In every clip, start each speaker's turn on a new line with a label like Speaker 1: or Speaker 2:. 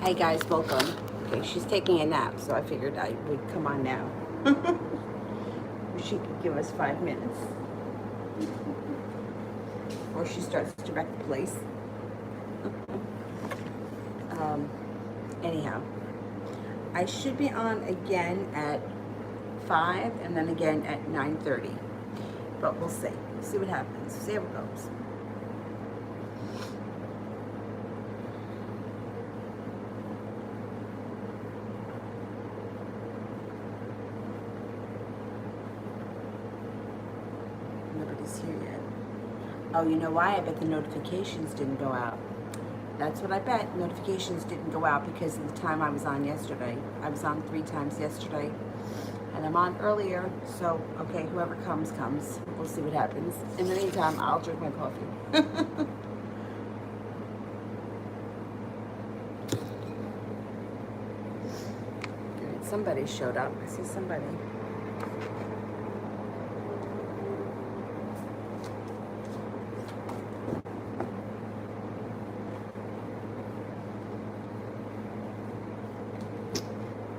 Speaker 1: Hey guys, welcome. Okay, she's taking a nap, so I figured I would come on now. She could give us 5 minutes before she starts to wreck the place. Anyhow, I should be on again at 5 and then again at 9:30. But we'll see. See what happens. See how it goes. Nobody's here yet. Oh, you know why? I bet the notifications didn't go out. That's what I bet. Notifications didn't go out because of the time I was on yesterday. I was on 3 times yesterday. And I'm on earlier. So, okay, whoever comes, comes. We'll see what happens. In the meantime, I'll drink my coffee. Somebody showed up. I see somebody.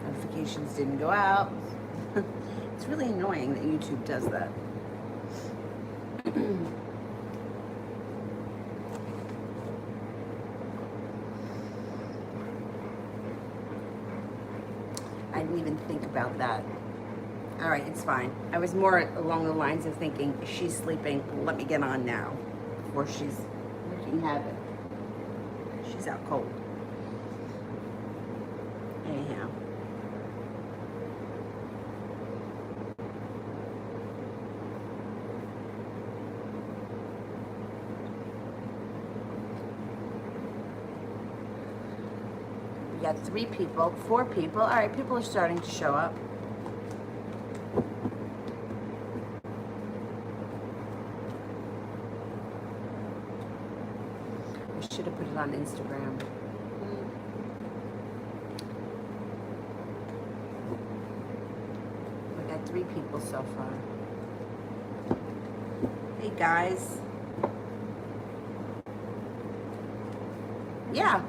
Speaker 1: Notifications didn't go out. It's really annoying that YouTube does that. I didn't even think about that. All right, it's fine. I was more along the lines of thinking, she's sleeping, let me get on now before she's wreaking havoc. She's out cold. Anyhow. We got 3 people, 4 people. All right, people are starting to show up. I should have put it on Instagram. We got 3 people so far. Hey guys. Yeah.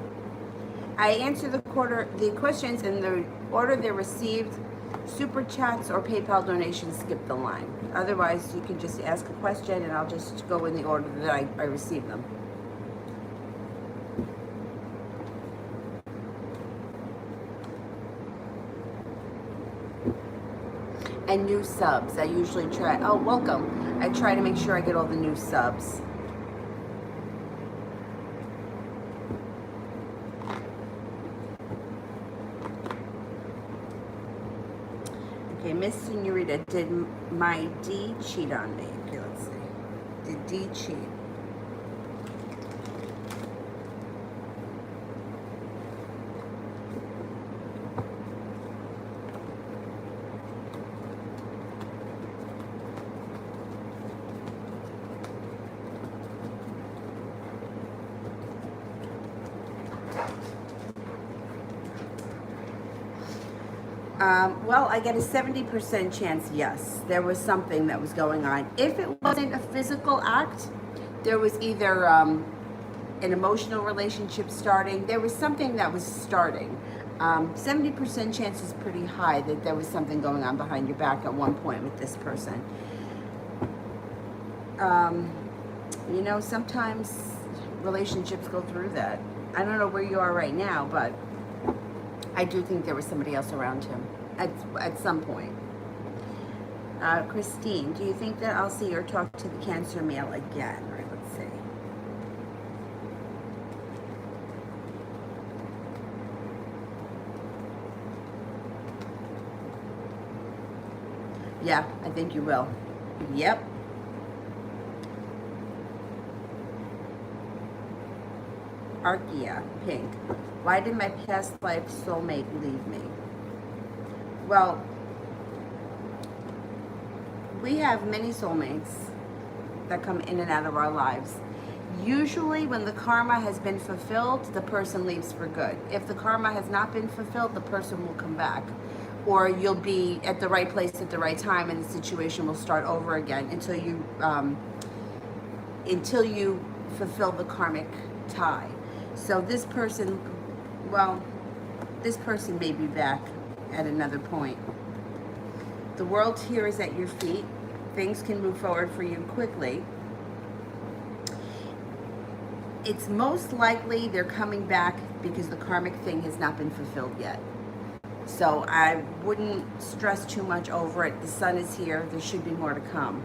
Speaker 1: I answer the questions in the order they're received. Super chats or PayPal donations skip the line. Otherwise, you can just ask a question and I'll just go in the order that I receive them. And new subs. I usually try. Oh, welcome. I try to make sure I get all the new subs. Okay, Miss Senorita, did my D cheat on me? Okay, let's see. Did D cheat? Well, I get a 70% chance, yes. There was something that was going on. If it wasn't a physical act, there was either an emotional relationship starting. There was something that was starting. 70% chance is pretty high that there was something going on behind your back at one point with this person. You know, sometimes relationships go through that. I don't know where you are right now, but I do think there was somebody else around him at some point. Christine, do you think that I'll see or talk to the Cancer male again? All right, let's see. Yeah, I think you will. Yep. Archia, pink. Why did my past life soulmate leave me? Well, we have many soulmates that come in and out of our lives. Usually when the karma has been fulfilled, the person leaves for good. If the karma has not been fulfilled, the person will come back. Or you'll be at the right place at the right time and the situation will start over again until you fulfill the karmic tie. So this person, well, This person may be back at another point. The world here is at your feet. Things can move forward for you quickly. It's most likely they're coming back because the karmic thing has not been fulfilled yet. So I wouldn't stress too much over it. The sun is here. There should be more to come.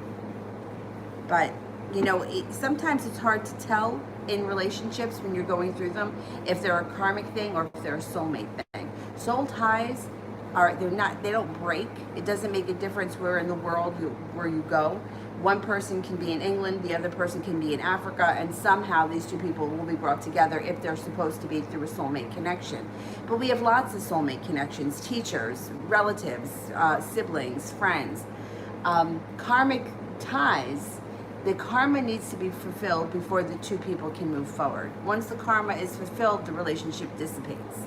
Speaker 1: But, you know, sometimes it's hard to tell in relationships when you're going through them if they're a karmic thing or if they're a soulmate thing. Soul ties they don't break. It doesn't make a difference where in the world where you go. One person can be in England, the other person can be in Africa, and somehow these two people will be brought together if they're supposed to be through a soulmate connection. But we have lots of soulmate connections: teachers, relatives, siblings, friends. Karmic ties, the karma needs to be fulfilled before the two people can move forward. Once the karma is fulfilled, the relationship dissipates.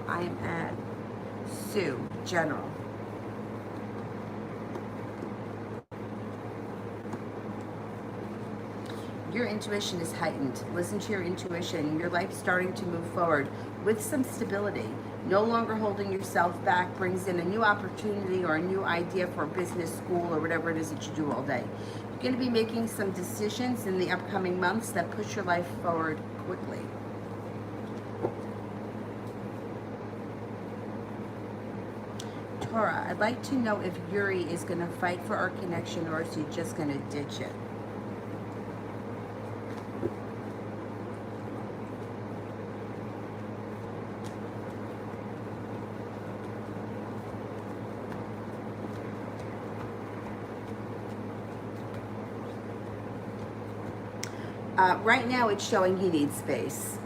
Speaker 1: I am at Sue, General. Your intuition is heightened. Listen to your intuition. Your life's starting to move forward with some stability. No longer holding yourself back brings in a new opportunity or a new idea for a business, school, or whatever it is that you do all day. You're going to be making some decisions in the upcoming months that push your life forward quickly. Torah, I'd like to know if Yuri is going to fight for our connection or is he just going to ditch it? Right now it's showing he needs space.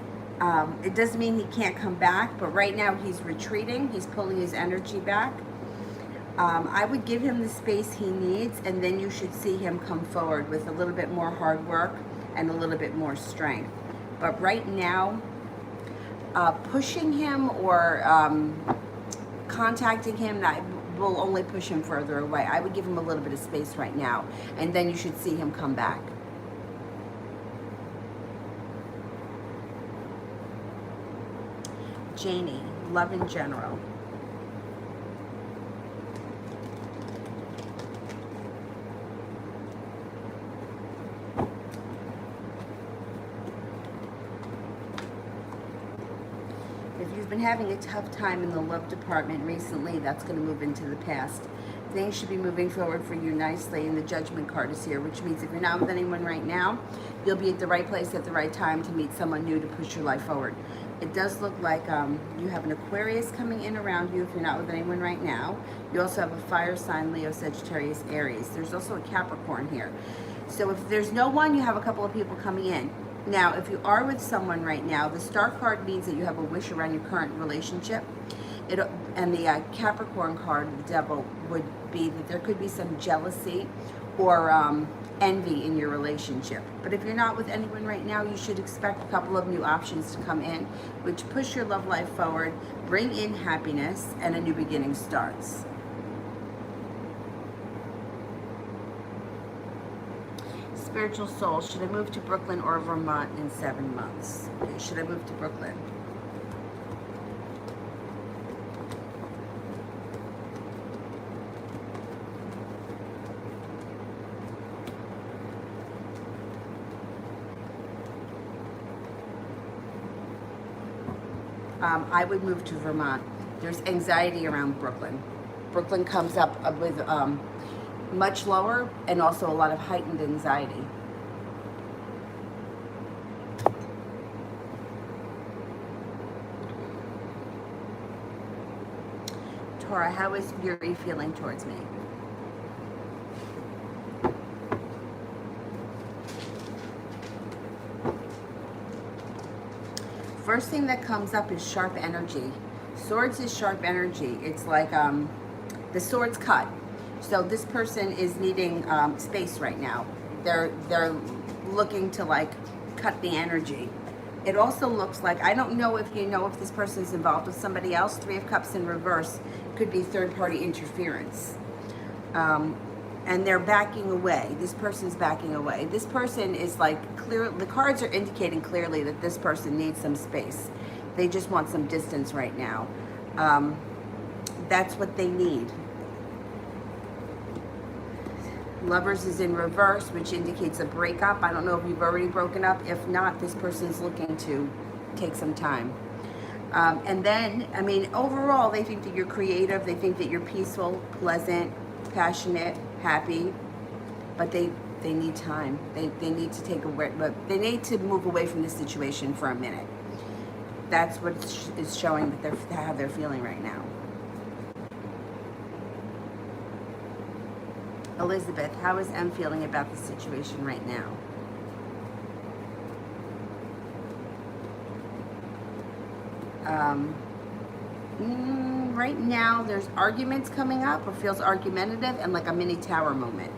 Speaker 1: It doesn't mean he can't come back, but right now he's retreating. He's pulling his energy back. I would give him the space he needs, and then you should see him come forward with a little bit more hard work and a little bit more strength. But right now, pushing him or contacting him, that will only push him further away. I would give him a little bit of space right now, and then you should see him come back. Janie, love in general. If you've been having a tough time in the love department recently, that's going to move into the past. Things should be moving forward for you nicely, and the Judgment card is here, which means if you're not with anyone right now, you'll be at the right place at the right time to meet someone new to push your life forward. It does look like you have an Aquarius coming in around you if you're not with anyone right now. You also have a fire sign, Leo, Sagittarius, Aries. There's also a Capricorn here. So if there's no one, you have a couple of people coming in. Now, if you are with someone right now, the Star card means that you have a wish around your current relationship. And the Capricorn card, the Devil, would be that there could be some jealousy or envy in your relationship. But if you're not with anyone right now, you should expect a couple of new options to come in, which push your love life forward, bring in happiness, and a new beginning starts. Spiritual soul, should I move to Brooklyn or Vermont in 7 months? Okay, should I move to Brooklyn? I would move to Vermont. There's anxiety around Brooklyn. Brooklyn comes up with much lower and also a lot of heightened anxiety. Torah, how is Yuri feeling towards me? First thing that comes up is sharp energy. Swords is sharp energy. It's like the sword's cut. So this person is needing space right now. They're looking to like cut the energy. It also looks like, I don't know if you know if this person is involved with somebody else. 3 of Cups in reverse could be third-party interference. and they're backing away. This person's backing away. This person is like clear. The cards are indicating clearly that this person needs some space. They just want some distance right now. That's what they need. Lovers is in reverse, which indicates a breakup. I don't know if you've already broken up. If not, this person's looking to take some time. And then, I mean, overall, they think that you're creative. They think that you're peaceful, pleasant, passionate, happy. But they need time. They need to take away, but they need to move away from this situation for a minute. That's what is showing that how they're feeling right now. Elizabeth, how is M feeling about the situation right now? Right now, there's arguments coming up, or feels argumentative, and like a mini tower moment.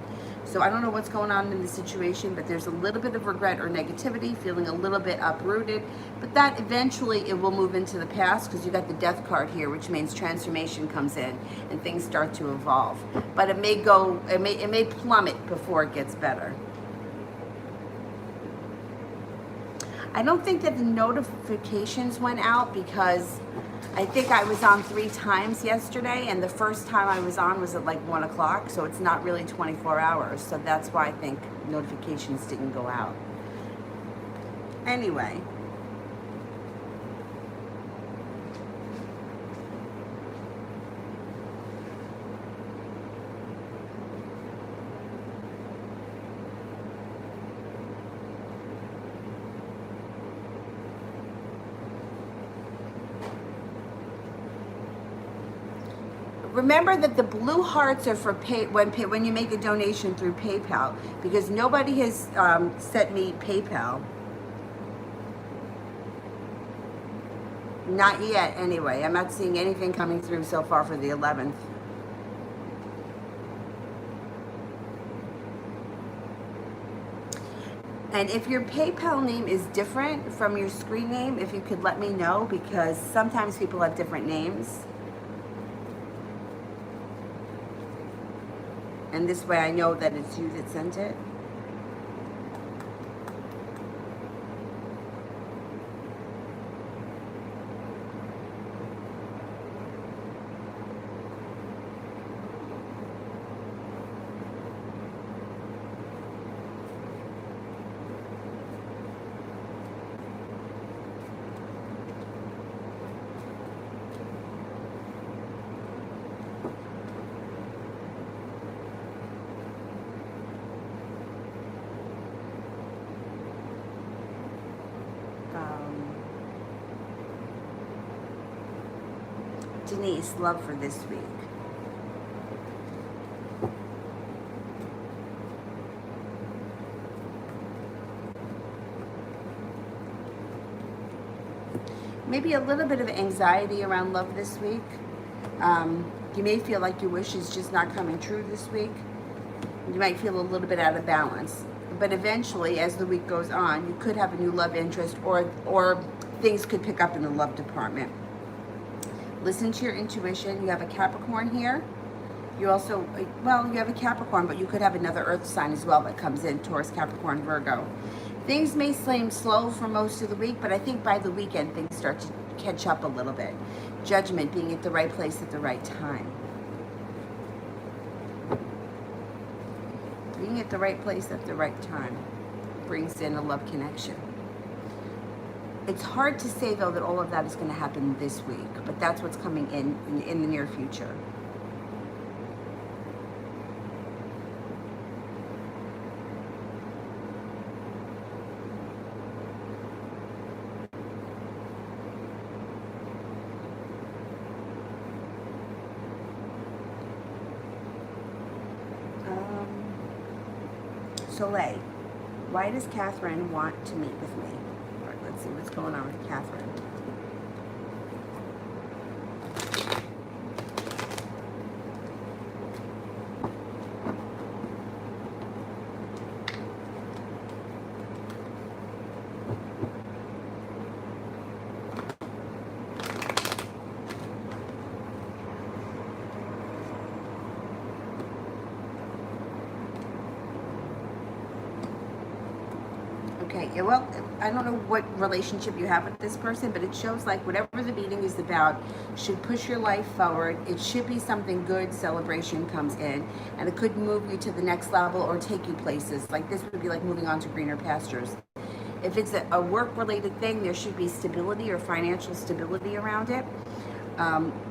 Speaker 1: So I don't know what's going on in the situation, but there's a little bit of regret or negativity, feeling a little bit uprooted. But that eventually it will move into the past, because you got the Death card here, which means transformation comes in and things start to evolve. But it may plummet before it gets better. I don't think that the notifications went out, because I think I was on 3 times yesterday, and the first time I was on was at like 1 o'clock, so it's not really 24 hours. So that's why I think notifications didn't go out. Anyway. Remember that the blue hearts are for when you make a donation through PayPal, because nobody has sent me PayPal. Not yet, anyway. I'm not seeing anything coming through so far for the 11th. And if your PayPal name is different from your screen name, if you could let me know, because sometimes people have different names. And this way I know that it's you that sent it. Denise, love for this week. Maybe a little bit of anxiety around love this week. You may feel like your wish is just not coming true this week. You might feel a little bit out of balance. But eventually, as the week goes on, you could have a new love interest, or things could pick up in the love department. Listen to your intuition. You have a Capricorn here. You also, well, you have a Capricorn, but you could have another earth sign as well that comes in, Taurus, Capricorn, Virgo. Things may seem slow for most of the week, but I think by the weekend things start to catch up a little bit. Judgment, being at the right place at the right time. Being at the right place at the right time brings in a love connection. It's hard to say, though, that all of that is going to happen this week, but that's what's coming in the near future. Soleil, why does Catherine want to meet with me? All right, let's see what's going on with Catherine. Okay, well, I don't know what relationship you have with this person, but it shows like whatever the meeting is about should push your life forward. It should be something good, celebration comes in, and it could move you to the next level or take you places. Like this would be like moving on to greener pastures. If it's a work-related thing, there should be stability or financial stability around it.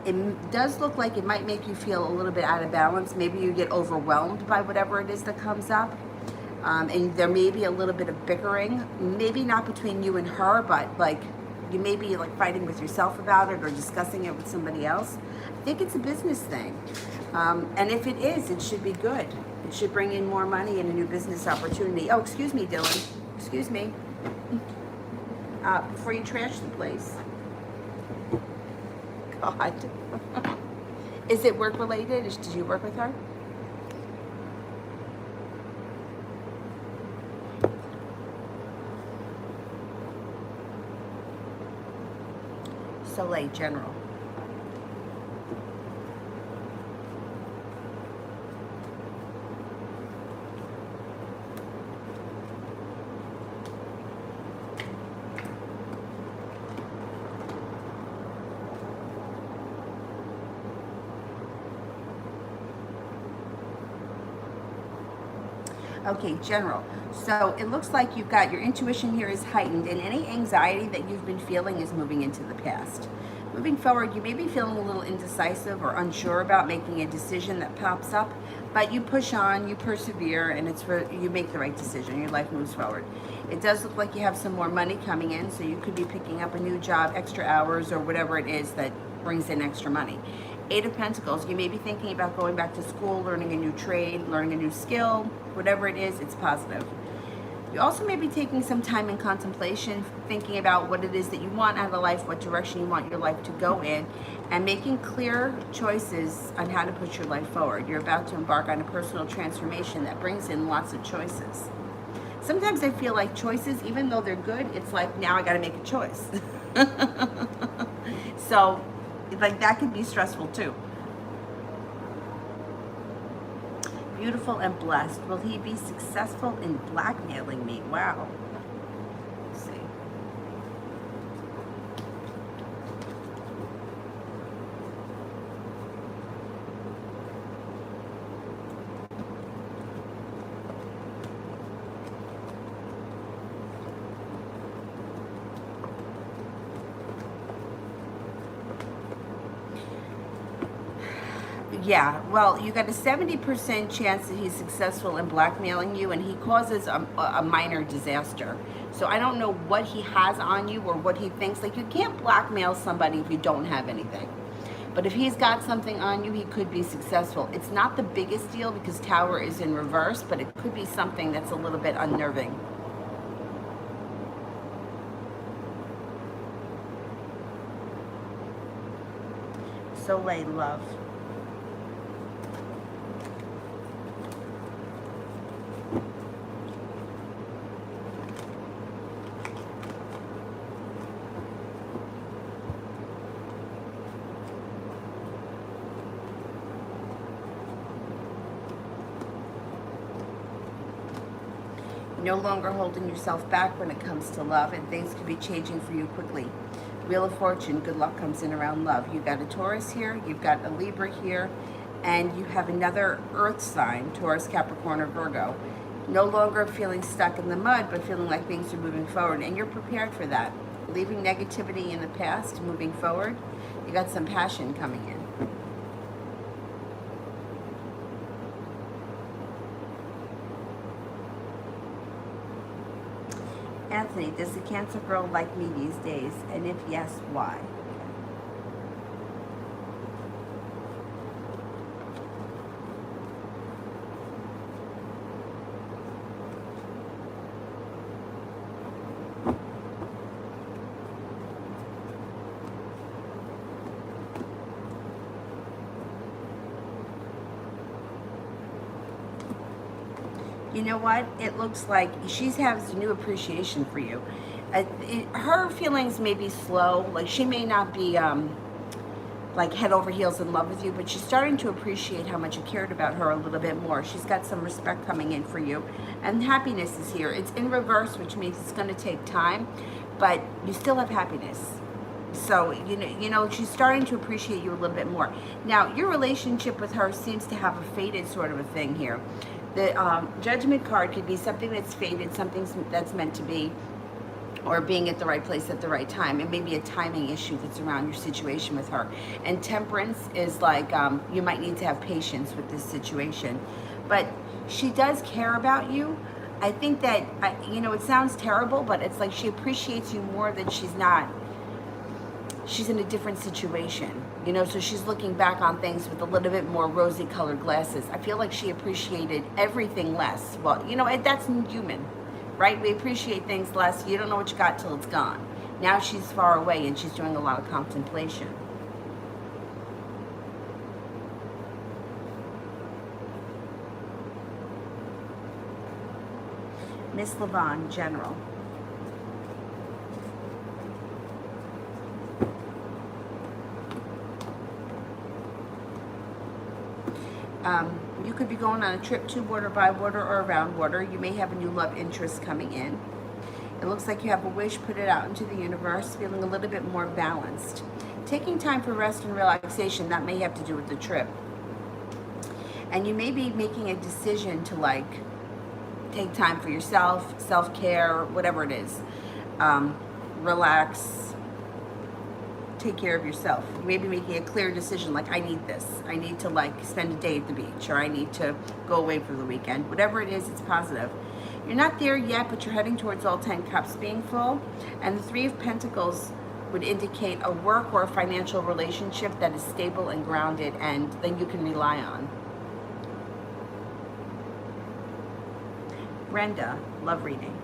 Speaker 1: It does look like it might make you feel a little bit out of balance. Maybe you get overwhelmed by whatever it is that comes up. And there may be a little bit of bickering, maybe not between you and her, but like you may be like fighting with yourself about it or discussing it with somebody else. I think it's a business thing. And if it is, it should be good. It should bring in more money and a new business opportunity. Oh, excuse me, Dylan. Excuse me. Before you trash the place. God. Is it work related? Did you work with her? Soleil General. Okay, General. So it looks like you've got your intuition here is heightened, and any anxiety that you've been feeling is moving into the past. Moving forward, you may be feeling a little indecisive or unsure about making a decision that pops up, but you push on, you persevere, and you make the right decision. Your life moves forward. It does look like you have some more money coming in, so you could be picking up a new job, extra hours, or whatever it is that brings in extra money. Eight of Pentacles, you may be thinking about going back to school, learning a new trade, learning a new skill, whatever it is, it's positive. You also may be taking some time in contemplation, thinking about what it is that you want out of life, what direction you want your life to go in, and making clear choices on how to put your life forward. You're about to embark on a personal transformation that brings in lots of choices. Sometimes I feel like choices, even though they're good, it's like, now I got to make a choice. So, like that could be stressful too. Beautiful and blessed. Will he be successful in blackmailing me? Wow. Let's see. Yeah, well, you got a 70% chance that he's successful in blackmailing you, and he causes a minor disaster. So I don't know what he has on you or what he thinks. Like, you can't blackmail somebody if you don't have anything. But if he's got something on you, he could be successful. It's not the biggest deal because Tower is in reverse, but it could be something that's a little bit unnerving. Soleil love. No longer holding yourself back when it comes to love, and things could be changing for you quickly. Wheel of Fortune, good luck comes in around love. You've got a Taurus here, you've got a Libra here, and you have another earth sign, Taurus, Capricorn, or Virgo. No longer feeling stuck in the mud, but feeling like things are moving forward, and you're prepared for that. Leaving negativity in the past, moving forward. You got some passion coming in. Anthony, does the Cancer girl like me these days? And if yes, why? You know what? It looks like she has a new appreciation for you. Her feelings may be slow. Like, she may not be like head over heels in love with you, but she's starting to appreciate how much you cared about her a little bit more. She's got some respect coming in for you, and happiness is here. It's in reverse, which means it's going to take time, but you still have happiness. So, you know, she's starting to appreciate you a little bit more. Now, your relationship with her seems to have a faded sort of a thing here. The Judgment card could be something that's faded, something that's meant to be, or being at the right place at the right time. It may be a timing issue that's around your situation with her. And Temperance is like, you might need to have patience with this situation. But she does care about you. I think that, you know, it sounds terrible, but it's like she appreciates you more than she's in a different situation, you know, so she's looking back on things with a little bit more rosy colored glasses. I feel like she appreciated everything less. Well, you know, that's human, right? We appreciate things less. You don't know what you got till it's gone. Now she's far away and she's doing a lot of contemplation. Miss Levon, General. You could be going on a trip to water, by water, or around water. You may have a new love interest coming in. It looks like you have a wish, put it out into the universe, feeling a little bit more balanced. Taking time for rest and relaxation, that may have to do with the trip. And you may be making a decision to like take time for yourself, self-care, whatever it is. Relax. Take care of yourself. You may be making a clear decision like, I need this. I need to like spend a day at the beach, or I need to go away for the weekend. Whatever it is, it's positive. You're not there yet, but you're heading towards all 10 cups being full. And the 3 of Pentacles would indicate a work or a financial relationship that is stable and grounded and then you can rely on. Brenda, love reading.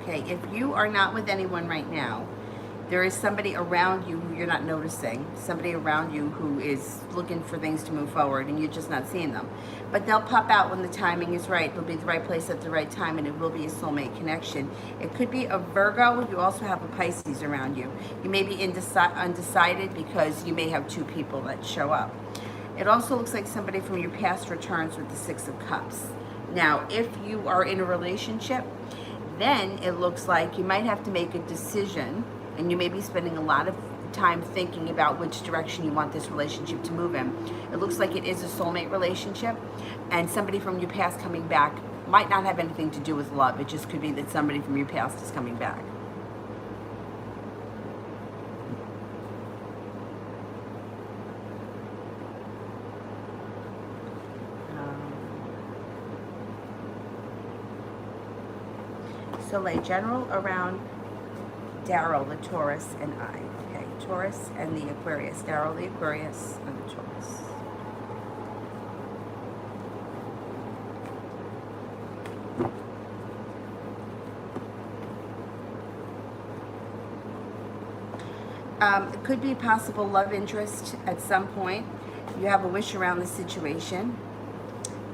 Speaker 1: Okay, if you are not with anyone right now, there is somebody around you who you're not noticing. Somebody around you who is looking for things to move forward and you're just not seeing them. But they'll pop out when the timing is right. They'll be the right place at the right time and it will be a soulmate connection. It could be a Virgo. You also have a Pisces around you. You may be undecided because you may have 2 people that show up. It also looks like somebody from your past returns with the 6 of Cups. Now, if you are in a relationship, then it looks like you might have to make a decision, and you may be spending a lot of time thinking about which direction you want this relationship to move in. It looks like it is a soulmate relationship, and somebody from your past coming back might not have anything to do with love. It just could be that somebody from your past is coming back. Soleil, General, around Daryl, the Taurus, and I. Okay, Taurus and the Aquarius. Daryl, the Aquarius, and the Taurus. It could be possible love interest at some point. You have a wish around the situation.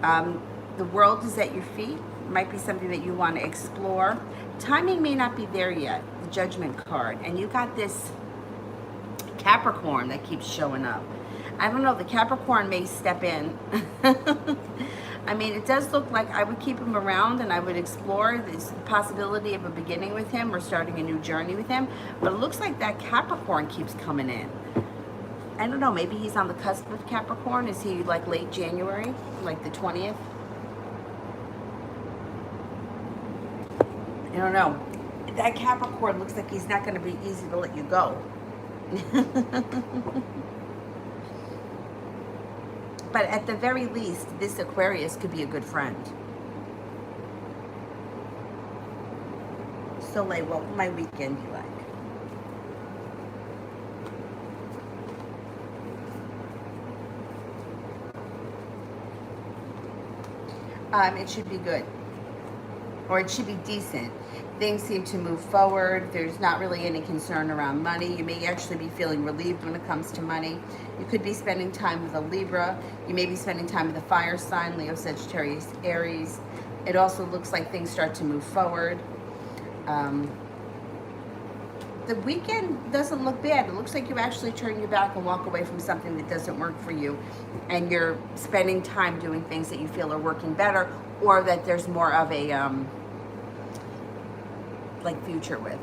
Speaker 1: The world is at your feet. Might be something that you want to explore. Timing may not be there yet, the Judgment card. And you got this Capricorn that keeps showing up. I don't know, the Capricorn may step in. I mean, it does look like I would keep him around and I would explore this possibility of a beginning with him or starting a new journey with him. But it looks like that Capricorn keeps coming in. I don't know, maybe he's on the cusp of Capricorn. Is he like late January, like the 20th? I don't know. That Capricorn looks like he's not going to be easy to let you go. But at the very least, this Aquarius could be a good friend. Soleil, what will my weekend be like? It should be good. Or it should be decent. Things seem to move forward. There's not really any concern around money. You may actually be feeling relieved when it comes to money. You could be spending time with a Libra. You may be spending time with a fire sign, Leo, Sagittarius, Aries. It also looks like things start to move forward. The weekend doesn't look bad. It looks like you actually turn your back and walk away from something that doesn't work for you, and you're spending time doing things that you feel are working better, or that there's more of a like future with.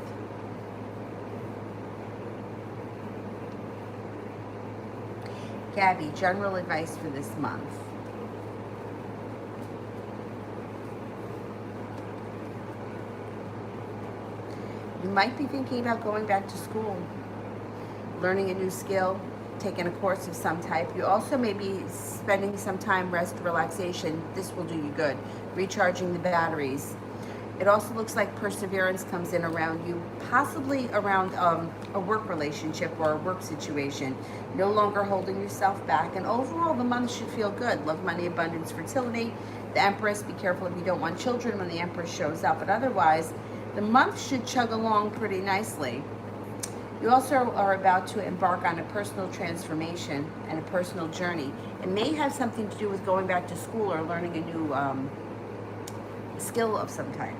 Speaker 1: Gabby, general advice for this month. You might be thinking about going back to school, learning a new skill, taking a course of some type. You also may be spending some time rest, relaxation. This will do you good. Recharging the batteries. It also looks like perseverance comes in around you, possibly around a work relationship or a work situation. No longer holding yourself back. And overall, the month should feel good. Love, money, abundance, fertility. The Empress, be careful if you don't want children when the Empress shows up. But otherwise, the month should chug along pretty nicely. You also are about to embark on a personal transformation and a personal journey. It may have something to do with going back to school or learning a new skill of some kind.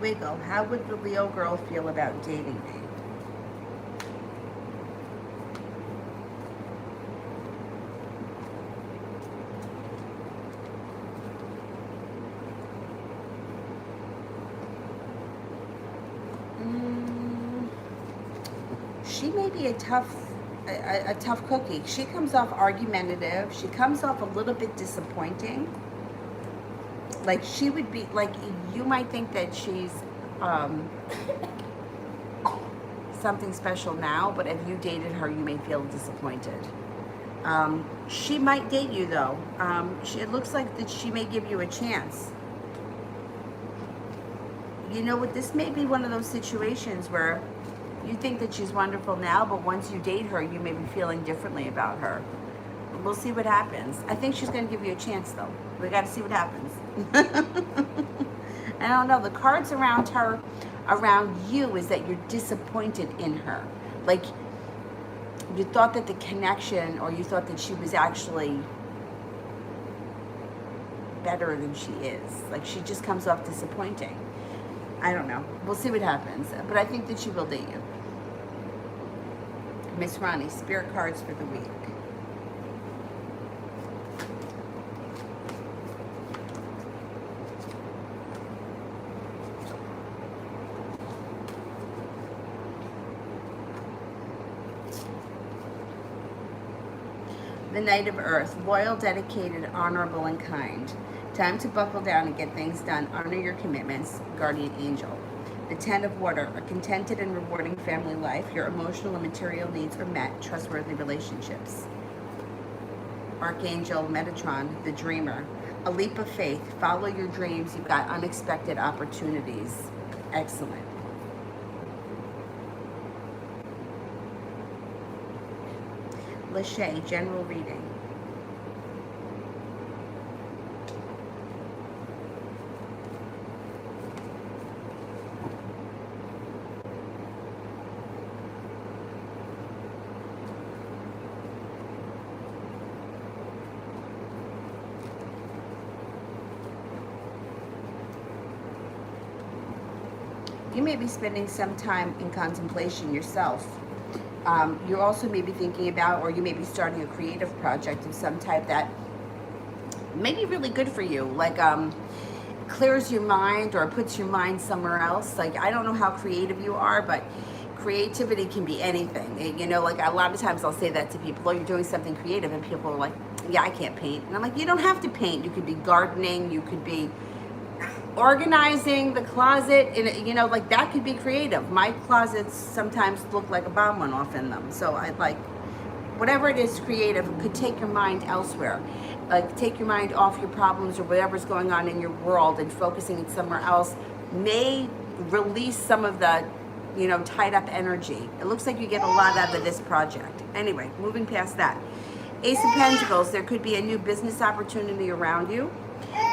Speaker 1: Wiggle, how would the Leo girl feel about dating me? She may be a tough cookie. She comes off argumentative. She comes off a little bit disappointing. Like she would be, like you might think that she's something special now, but if you dated her, you may feel disappointed. She might date you though. It looks like that she may give you a chance. You know what, this may be one of those situations where you think that she's wonderful now, but once you date her, you may be feeling differently about her. We'll see what happens. I think she's going to give you a chance, though. We got to see what happens. I don't know. The cards around her, around you, is that you're disappointed in her. Like, you thought that the connection, or you thought that she was actually better than she is. Like, she just comes off disappointing. I don't know. We'll see what happens. But I think that she will date you. Miss Ronnie, spirit cards for the week. The Knight of Earth, loyal, dedicated, honorable, and kind. Time to buckle down and get things done. Honor your commitments, guardian angel. The Ten of Water, a contented and rewarding family life. Your emotional and material needs are met. Trustworthy relationships. Archangel Metatron, the dreamer. A leap of faith. Follow your dreams. You've got unexpected opportunities. Excellent. Lachey, general reading. You may be spending some time in contemplation yourself. You also may be thinking about, or you may be starting a creative project of some type that may be really good for you, like clears your mind or puts your mind somewhere else. Like, I don't know how creative you are, but creativity can be anything. You know, like a lot of times I'll say that to people, oh, you're doing something creative, and people are like, yeah, I can't paint. And I'm like, you don't have to paint. You could be gardening, you could be organizing the closet, and you know, like that could be creative. My closets sometimes look like a bomb went off in them, so I like whatever it is creative could take your mind elsewhere, like take your mind off your problems or whatever's going on in your world, and focusing it somewhere else may release some of the, you know, tied up energy. It looks like you get a lot out of this project. Anyway, moving past that, Ace of Pentacles, there could be a new business opportunity around you,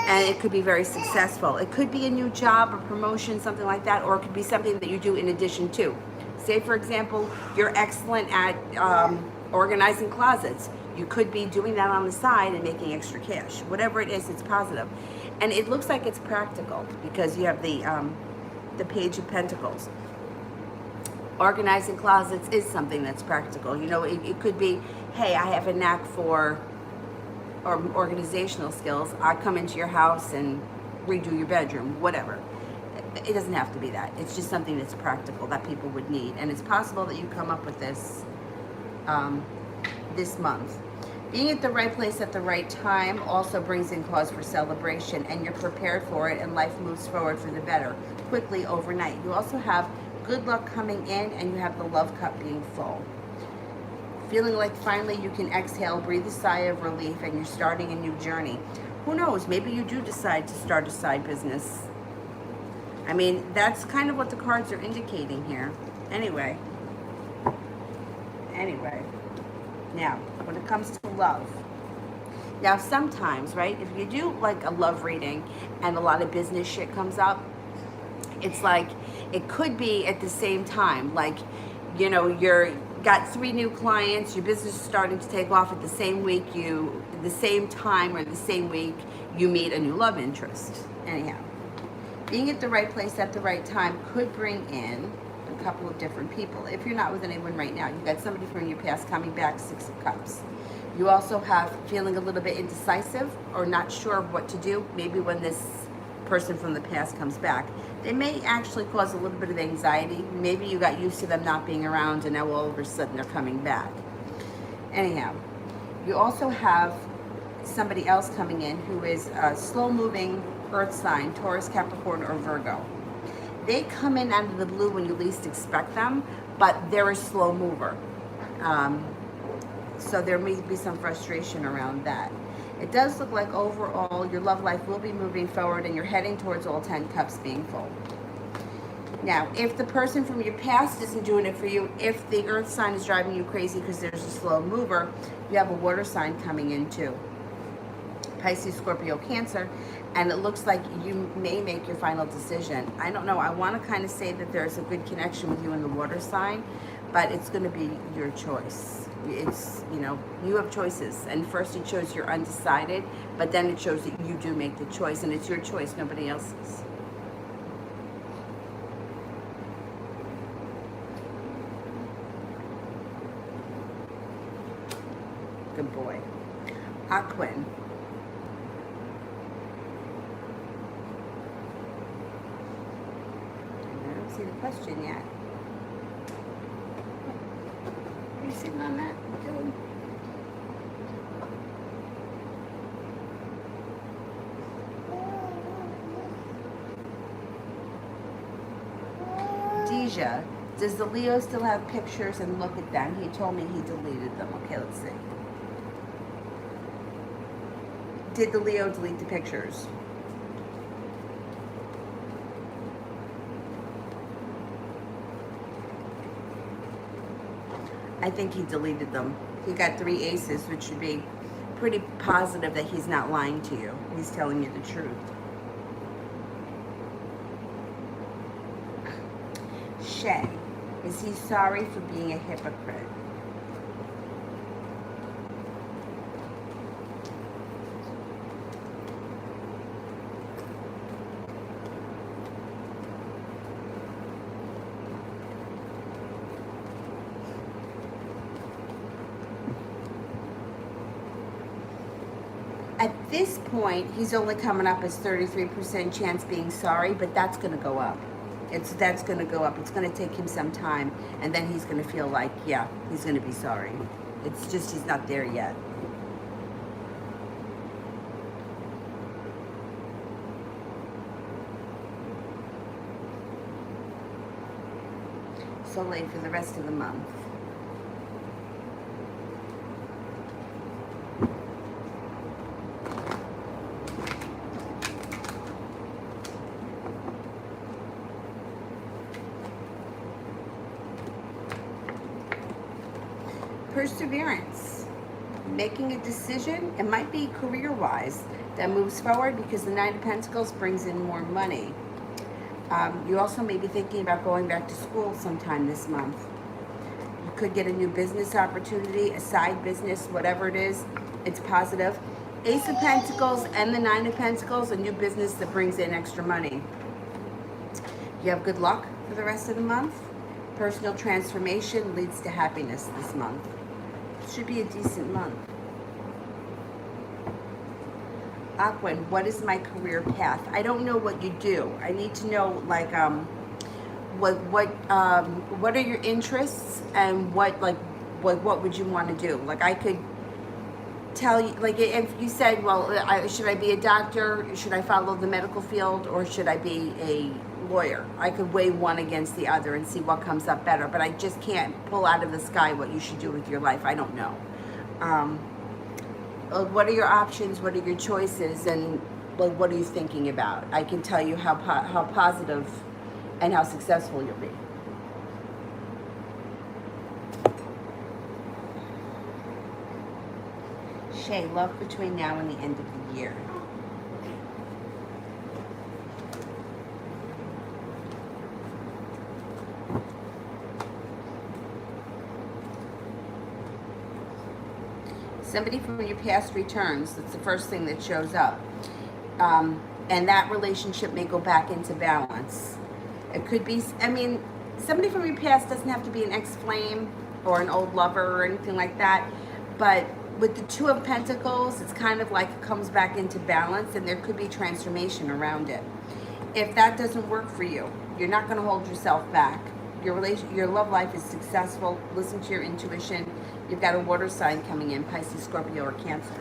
Speaker 1: and it could be very successful. It could be a new job or promotion, something like that, or it could be something that you do in addition to. Say, for example, you're excellent at organizing closets. You could be doing that on the side and making extra cash. Whatever it is, it's positive. And it looks like it's practical because you have the Page of Pentacles. Organizing closets is something that's practical. You know, it could be, hey, I have a knack for organizational skills. I come into your house and redo your bedroom, whatever. It doesn't have to be that. It's just something that's practical that people would need. And it's possible that you come up with this this month. Being at the right place at the right time also brings in cause for celebration, and you're prepared for it, and life moves forward for the better quickly overnight. You also have good luck coming in, and you have the love cup being full. Feeling like finally you can exhale, breathe a sigh of relief, and you're starting a new journey. Who knows, maybe you do decide to start a side business. I mean, that's kind of what the cards are indicating here. Anyway. Now, when it comes to love. Now, sometimes, right, if you do like a love reading and a lot of business shit comes up, it's like, it could be at the same time. Like, you know, you're got 3 new clients, your business is starting to take off at the same week, the same time or the same week, you meet a new love interest. Anyhow, being at the right place at the right time could bring in a couple of different people. If you're not with anyone right now, you got somebody from your past coming back, 6 of Cups. You also have feeling a little bit indecisive or not sure what to do. Maybe when this person from the past comes back, they may actually cause a little bit of anxiety. Maybe you got used to them not being around and now all of a sudden they're coming back. Anyhow, you also have somebody else coming in who is a slow-moving earth sign, Taurus, Capricorn, or Virgo. They come in out of the blue when you least expect them, but they're a slow mover. So there may be some frustration around that. It does look like overall your love life will be moving forward and you're heading towards all 10 cups being full. Now, if the person from your past isn't doing it for you, if the earth sign is driving you crazy because there's a slow mover, you have a water sign coming in too. Pisces, Scorpio, Cancer, and it looks like you may make your final decision. I don't know, I want to kind of say that there's a good connection with you in the water sign, but it's going to be your choice. It's, you know, you have choices, and first it shows you're undecided, but then it shows that you do make the choice, and it's your choice, nobody else's. Good boy. Aquin. I don't see the question yet. Are you sitting on that? Good. Deja, does the Leo still have pictures and look at them? He told me he deleted them. Okay, let's see. Did the Leo delete the pictures? I think he deleted them. He got 3 aces, which should be pretty positive that he's not lying to you. He's telling you the truth. Shay, is he sorry for being a hypocrite? At this point, he's only coming up as 33% chance being sorry, but that's going to go up. That's going to go up. It's going to take him some time, and then he's going to feel like, yeah, he's going to be sorry. It's just he's not there yet. So late for the rest of the month. Perseverance, making a decision. It might be career-wise that moves forward because the 9 of Pentacles brings in more money. You also may be thinking about going back to school sometime this month. You could get a new business opportunity, a side business, whatever it is. It's positive. Ace of Pentacles and the Nine of Pentacles, a new business that brings in extra money. You have good luck for the rest of the month. Personal transformation leads to happiness this month. Should be a decent month. Aquarius, what is my career path? I don't know what you do. I need to know, like, what are your interests, and what would you want to do? Like, I could tell you, like, if you said, well, should I be a doctor? Should I follow the medical field, or should I be a lawyer? I could weigh one against the other and see what comes up better, but I just can't pull out of the sky what you should do with your life. I don't know. What are your options? What are your choices? And what are you thinking about? I can tell you how positive and how successful you'll be. Shay, love between now and the end of the year. Somebody from your past returns. That's the first thing that shows up. And that relationship may go back into balance. It could be, I mean, somebody from your past doesn't have to be an ex-flame or an old lover or anything like that. But with the Two of Pentacles, it's kind of like it comes back into balance, and there could be transformation around it. If that doesn't work for you, you're not going to hold yourself back. Your love life is successful. Listen to your intuition. You've got a water sign coming in, Pisces, Scorpio, or Cancer.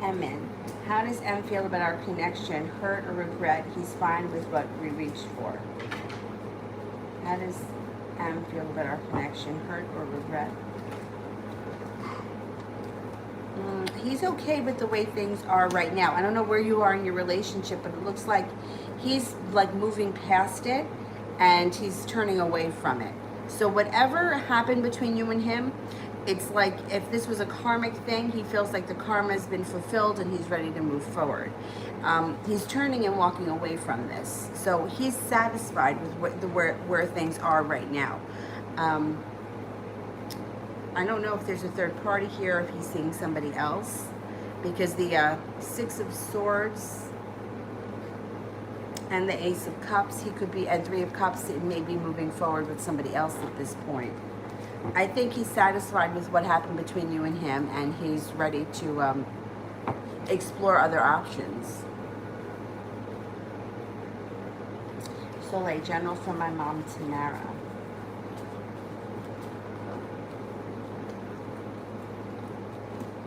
Speaker 1: Amen. How does M feel about our connection? Hurt or regret? He's fine with what we reached for. How does M feel about our connection? Hurt or regret? He's okay with the way things are right now. I don't know where you are in your relationship, but it looks like he's like moving past it, and he's turning away from it. So whatever happened between you and him, it's like if this was a karmic thing, he feels like the karma has been fulfilled and he's ready to move forward. He's turning and walking away from this. So he's satisfied with where things are right now. I don't know if there's a third party here, if he's seeing somebody else, because the Six of Swords and the Ace of Cups, he could be, and Three of Cups, it may be moving forward with somebody else at this point. I think he's satisfied with what happened between you and him, and he's ready to explore other options. Soleil, General from my mom, Tamara.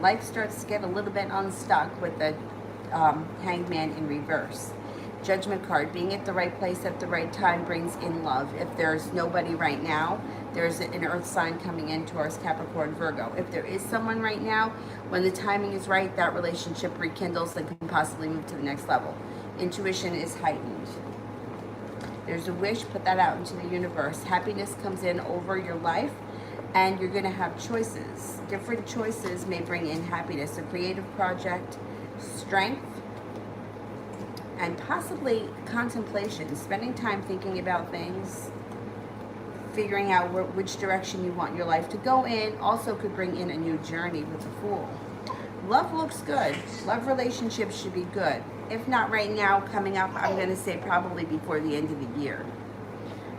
Speaker 1: Life starts to get a little bit unstuck with the Hanged Man in reverse. Judgment card, being at the right place at the right time brings in love. If there's nobody right now, there's an earth sign coming in, Taurus, Capricorn, Virgo. If there is someone right now, when the timing is right, that relationship rekindles and can possibly move to the next level. Intuition is heightened. There's a wish, put that out into the universe. Happiness comes in over your life, and you're going to have choices. Different choices may bring in happiness. A creative project, strength, and possibly contemplation. Spending time thinking about things, figuring out which direction you want your life to go in. Also could bring in a new journey with the Fool. Love looks good. Love relationships should be good. If not right now, coming up, I'm going to say probably before the end of the year.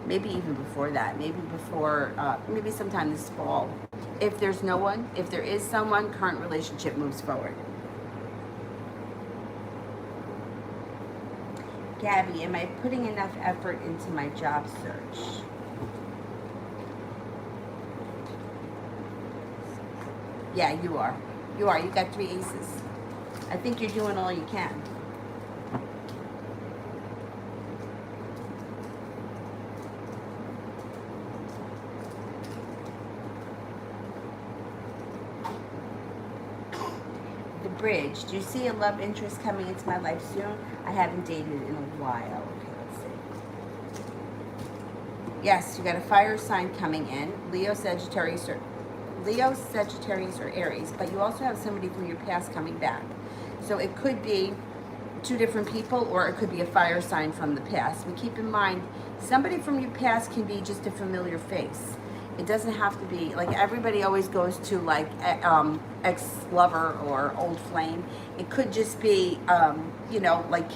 Speaker 1: Maybe even before that. Maybe before, maybe sometime this fall. If there's no one, if there is someone, current relationship moves forward. Gabby, am I putting enough effort into my job search? Yeah, you are. You are. You got 3 aces. I think you're doing all you can. The Bridge. Do you see a love interest coming into my life soon? I haven't dated in a while. Okay, let's see. Yes, you got a fire sign coming in. Leo, Sagittarius, or Aries, but you also have somebody from your past coming back. So it could be two different people, or it could be a fire sign from the past. But keep in mind, somebody from your past can be just a familiar face. It doesn't have to be, like everybody always goes to like ex-lover or old flame. It could just be, you know, like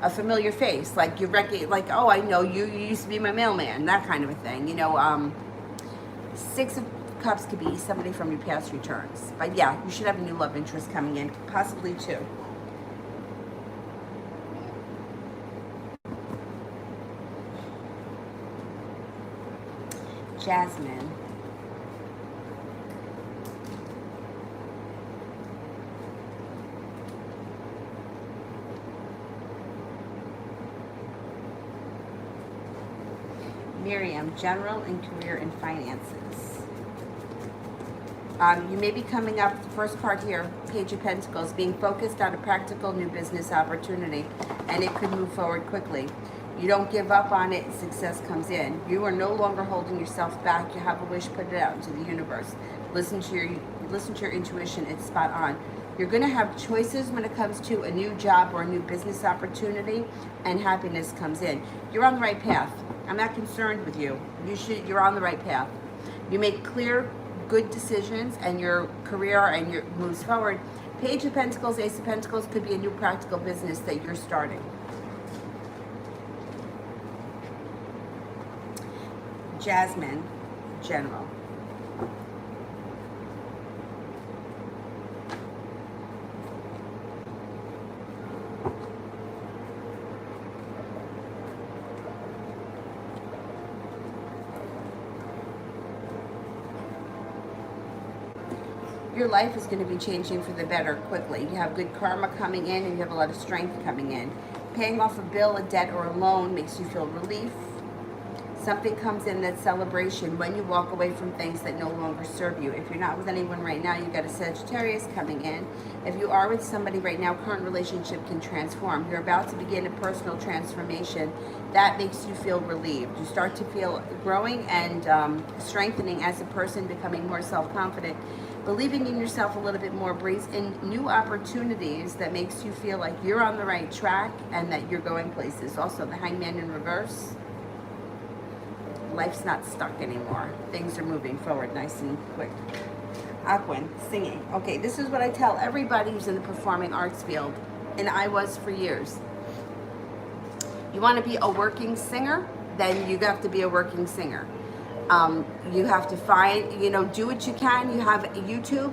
Speaker 1: a familiar face. Like you like, oh, I know you, you used to be my mailman, that kind of a thing. You know, Six of Cups could be somebody from your past returns. But yeah, you should have a new love interest coming in, possibly two. Jasmine. Miriam, general and career and finances. You may be coming up, the first card here, Page of Pentacles, being focused on a practical new business opportunity, and it could move forward quickly. You don't give up on it, success comes in. You are no longer holding yourself back. You have a wish, put it out into the universe. Listen to your intuition, it's spot on. You're gonna have choices when it comes to a new job or a new business opportunity, and happiness comes in. You're on the right path. I'm not concerned with you. You're on the right path. You make clear, good decisions, and your career and your moves forward. Page of Pentacles, Ace of Pentacles could be a new practical business that you're starting. Jasmine, general. Your life is going to be changing for the better quickly. You have good karma coming in, and you have a lot of strength coming in. Paying off a bill, a debt, or a loan makes you feel relief. Something comes in that's celebration when you walk away from things that no longer serve you. If you're not with anyone right now, you've got a Sagittarius coming in. If you are with somebody right now, current relationship can transform. You're about to begin a personal transformation. That makes you feel relieved. You start to feel growing and strengthening as a person, becoming more self-confident. Believing in yourself a little bit more brings in new opportunities that makes you feel like you're on the right track and that you're going places. Also, the Hangman in reverse. Life's not stuck anymore. Things are moving forward nice and quick. Aquarius, singing. Okay, this is what I tell everybody who's in the performing arts field, and I was for years. You want to be a working singer, then you have to be a working singer. You have to find, you know, do what you can. You have YouTube,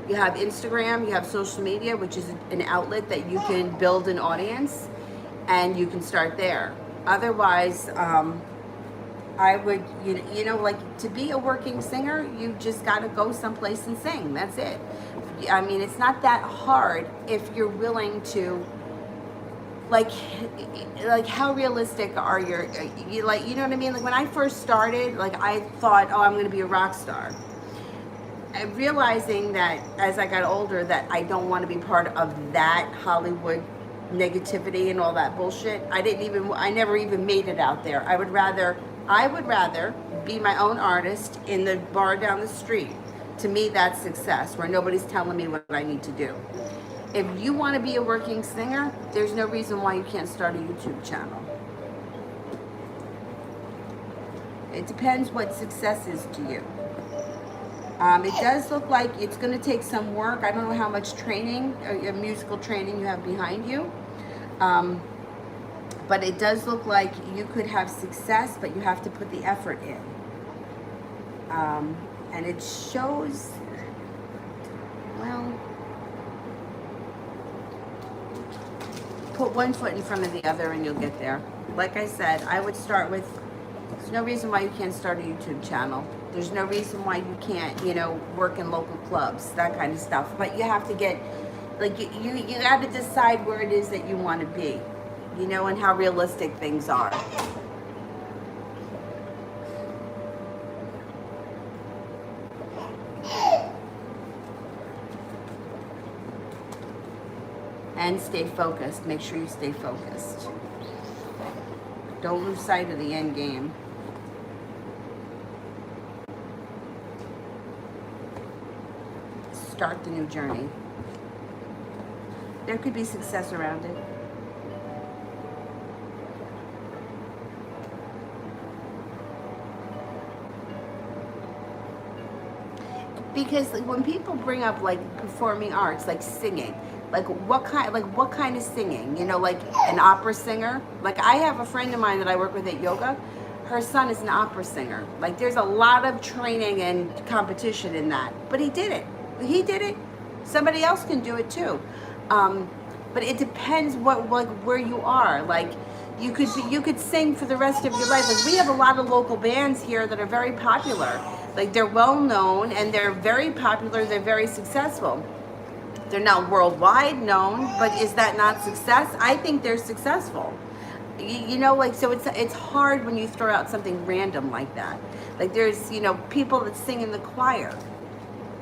Speaker 1: you have Instagram, you have social media, which is an outlet that you can build an audience, and you can start there. Otherwise, I would, you know, like to be a working singer, you just got to go someplace and sing. That's it. I mean, it's not that hard if you're willing to. Like how realistic are you like, you know what I mean? Like when I first started, like I thought, oh, I'm going to be a rock star. And realizing that as I got older, that I don't want to be part of that Hollywood negativity and all that bullshit. I never even made it out there. I would rather be my own artist in the bar down the street. To me, that's success, where nobody's telling me what I need to do. If you want to be a working singer, there's no reason why you can't start a YouTube channel. It depends what success is to you. It does look like it's going to take some work. I don't know how much training, musical training you have behind you. But it does look like you could have success, but you have to put the effort in. And it shows, well, put one foot in front of the other and you'll get there. Like I said, I would start with, there's no reason why you can't start a YouTube channel. There's no reason why you can't, you know, work in local clubs, that kind of stuff. But you have to get, like, you got to decide where it is that you want to be, you know, and how realistic things are. And stay focused. Make sure you stay focused. Don't lose sight of the end game. Start the new journey. There could be success around it. Because when people bring up like performing arts, like singing, like what kind of singing, you know, like an opera singer. Like I have a friend of mine that I work with at yoga. Her son is an opera singer. Like there's a lot of training and competition in that, but he did it. He did it. Somebody else can do it too. But it depends what, like, where you are. Like you could sing for the rest of your life. Like we have a lot of local bands here that are very popular. Like they're well known and they're very popular. They're very successful. They're not worldwide known, but is that not success? I think they're successful. You know, like, so it's hard when you throw out something random like that. Like there's, you know, people that sing in the choir.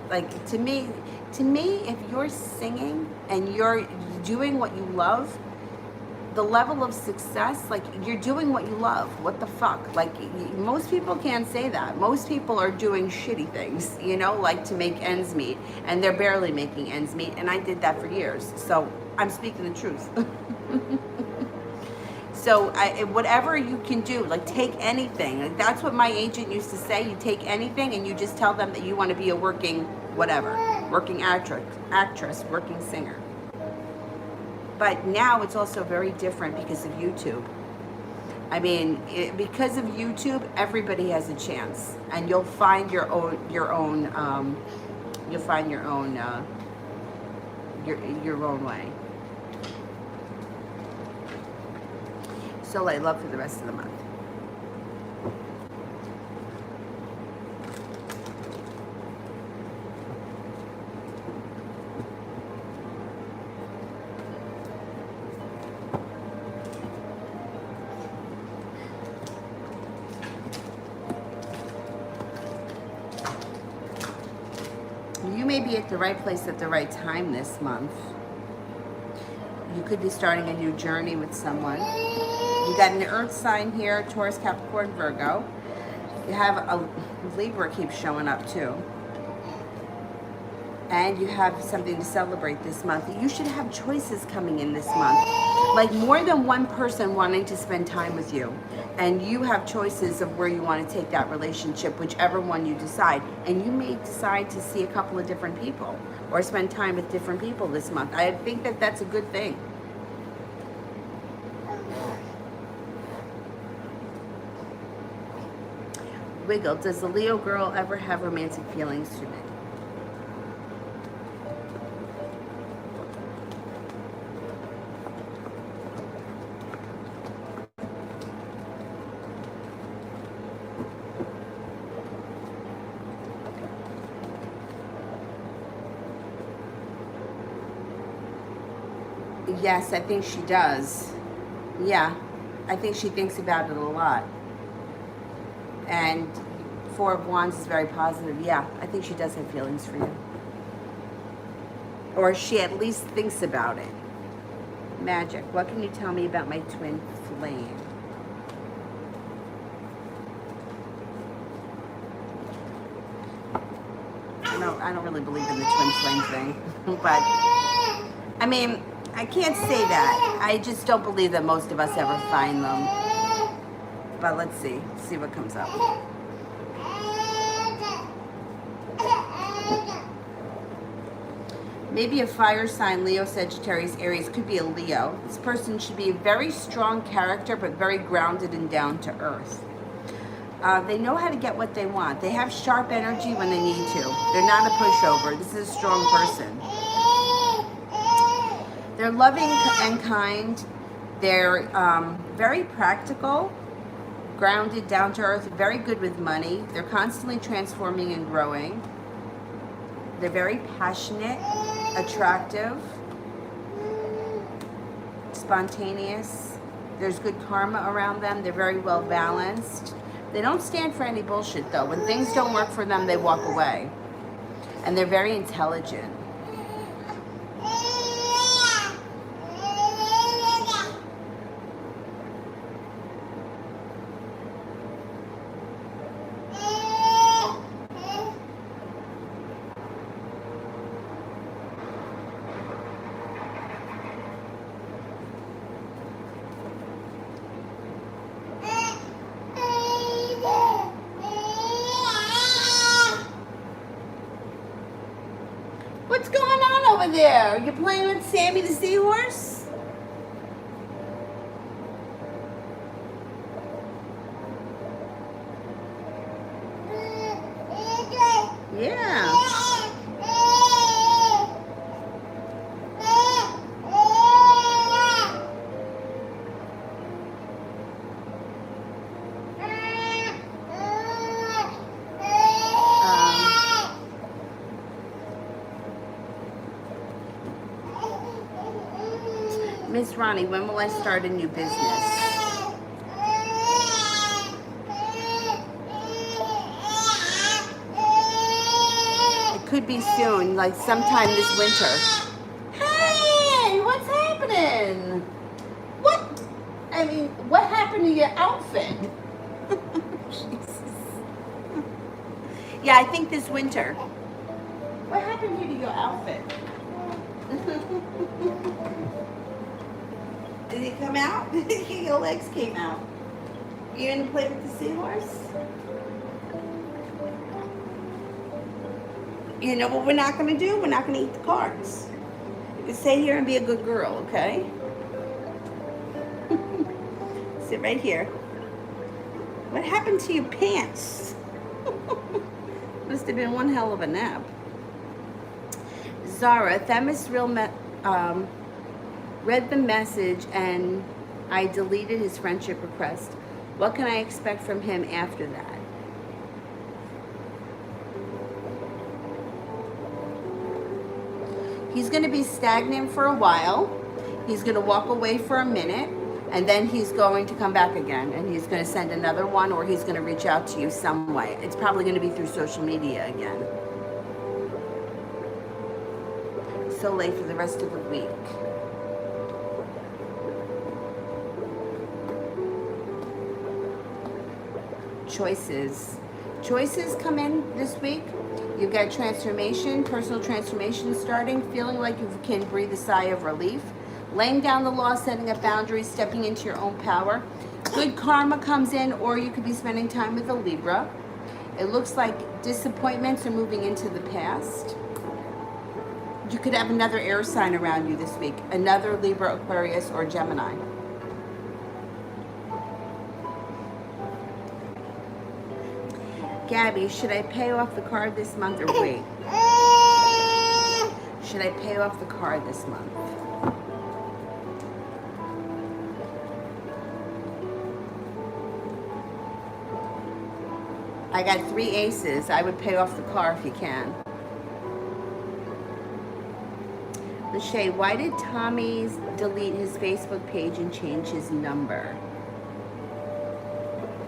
Speaker 1: Like to me, if you're singing and you're doing what you love, the level of success, like you're doing what you love. What the fuck? Like most people can't say that. Most people are doing shitty things, you know, like to make ends meet, and they're barely making ends meet. And I did that for years, so I'm speaking the truth. So whatever you can do, like take anything. Like that's what my agent used to say. You take anything and you just tell them that you want to be a working whatever, working actress, working singer. But now it's also very different because of YouTube. I mean, because of YouTube, everybody has a chance, and you'll find your own way. So I love for the rest of the month. You may be at the right place at the right time this month. You could be starting a new journey with someone. You got an earth sign here, Taurus, Capricorn, Virgo. You have a Libra keeps showing up too. And you have something to celebrate this month. You should have choices coming in this month. Like more than one person wanting to spend time with you. And you have choices of where you want to take that relationship, whichever one you decide. And you may decide to see a couple of different people or spend time with different people this month. I think that that's a good thing. Wiggle, does the Leo girl ever have romantic feelings to me? Yes, I think she does. Yeah, I think she thinks about it a lot. And Four of Wands is very positive. Yeah, I think she does have feelings for you. Or she at least thinks about it. Magic, what can you tell me about my twin flame? I don't really believe in the twin flame thing. But, I mean, I can't say that. I just don't believe that most of us ever find them. But let's see what comes up. Maybe a fire sign, Leo, Sagittarius, Aries, could be a Leo. This person should be a very strong character, but very grounded and down to earth. They know how to get what they want. They have sharp energy when they need to. They're not a pushover. This is a strong person. They're loving and kind. They're very practical, grounded, down to earth, very good with money. They're constantly transforming and growing. They're very passionate, attractive, spontaneous. There's good karma around them. They're very well balanced. They don't stand for any bullshit though. When things don't work for them, they walk away. And they're very intelligent. over there? You playing with Sammy the seahorse? Yeah. Miss Ronnie, when will I start a new business? It could be soon, like sometime this winter. Hey, what's happening? What? I mean, what happened to your outfit? Jesus. Yeah, I think this winter. What happened here to your outfit? Did it come out? Your legs came out. You gonna play with the seahorse? You know what we're not gonna do? We're not gonna eat the cards. You can stay here and be a good girl, okay? Sit right here. What happened to your pants? Must have been one hell of a nap. Zara, Themis read the message and I deleted his friendship request. What can I expect from him after that? He's going to be stagnant for a while. He's going to walk away for a minute, and then he's going to come back again, and he's going to send another one, or he's going to reach out to you some way. It's probably going to be through social media again. So late for the rest of the week. Choices. Choices come in this week. You've got transformation, personal transformation starting, feeling like you can breathe a sigh of relief, laying down the law, setting up boundaries, stepping into your own power. Good karma comes in, or you could be spending time with a Libra. It looks like disappointments are moving into the past. You could have another air sign around you this week, another Libra, Aquarius, or Gemini. Gabby, should I pay off the card this month or wait? Should I pay off the card this month? I got 3 aces. I would pay off the car if you can. Lachey, why did Tommy delete his Facebook page and change his number?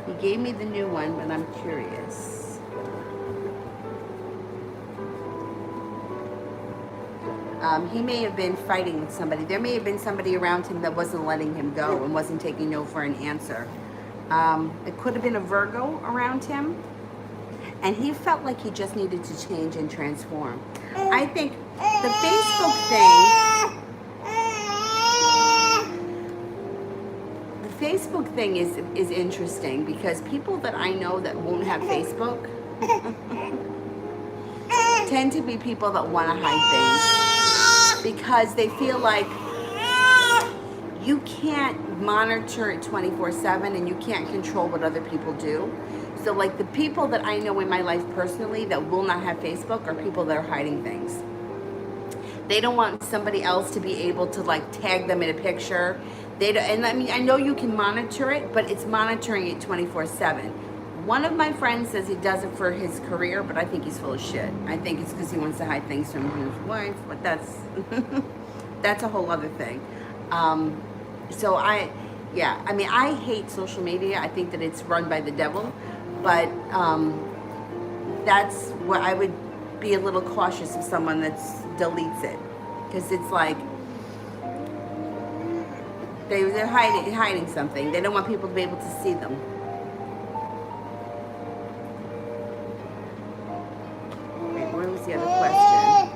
Speaker 1: He gave me the new one, but I'm curious. He may have been fighting with somebody. There may have been somebody around him that wasn't letting him go and wasn't taking no for an answer. It could have been a Virgo around him. And he felt like he just needed to change and transform. I think the Facebook thing is interesting because people that I know that won't have Facebook tend to be people that want to hide things because they feel like you can't monitor it 24/7 and you can't control what other people do. So like the people that I know in my life personally that will not have Facebook are people that are hiding things. They don't want somebody else to be able to like tag them in a picture. They don't, and I mean, I know you can monitor it, but it's monitoring it 24/7. One of my friends says he does it for his career, but I think he's full of shit. I think it's because he wants to hide things from his wife, but that's that's a whole other thing. So I mean, I hate social media. I think that it's run by the devil, but that's where I would be a little cautious of someone that deletes it, because it's like they're hiding something. They don't want people to be able to see them. Wait, where was the other question?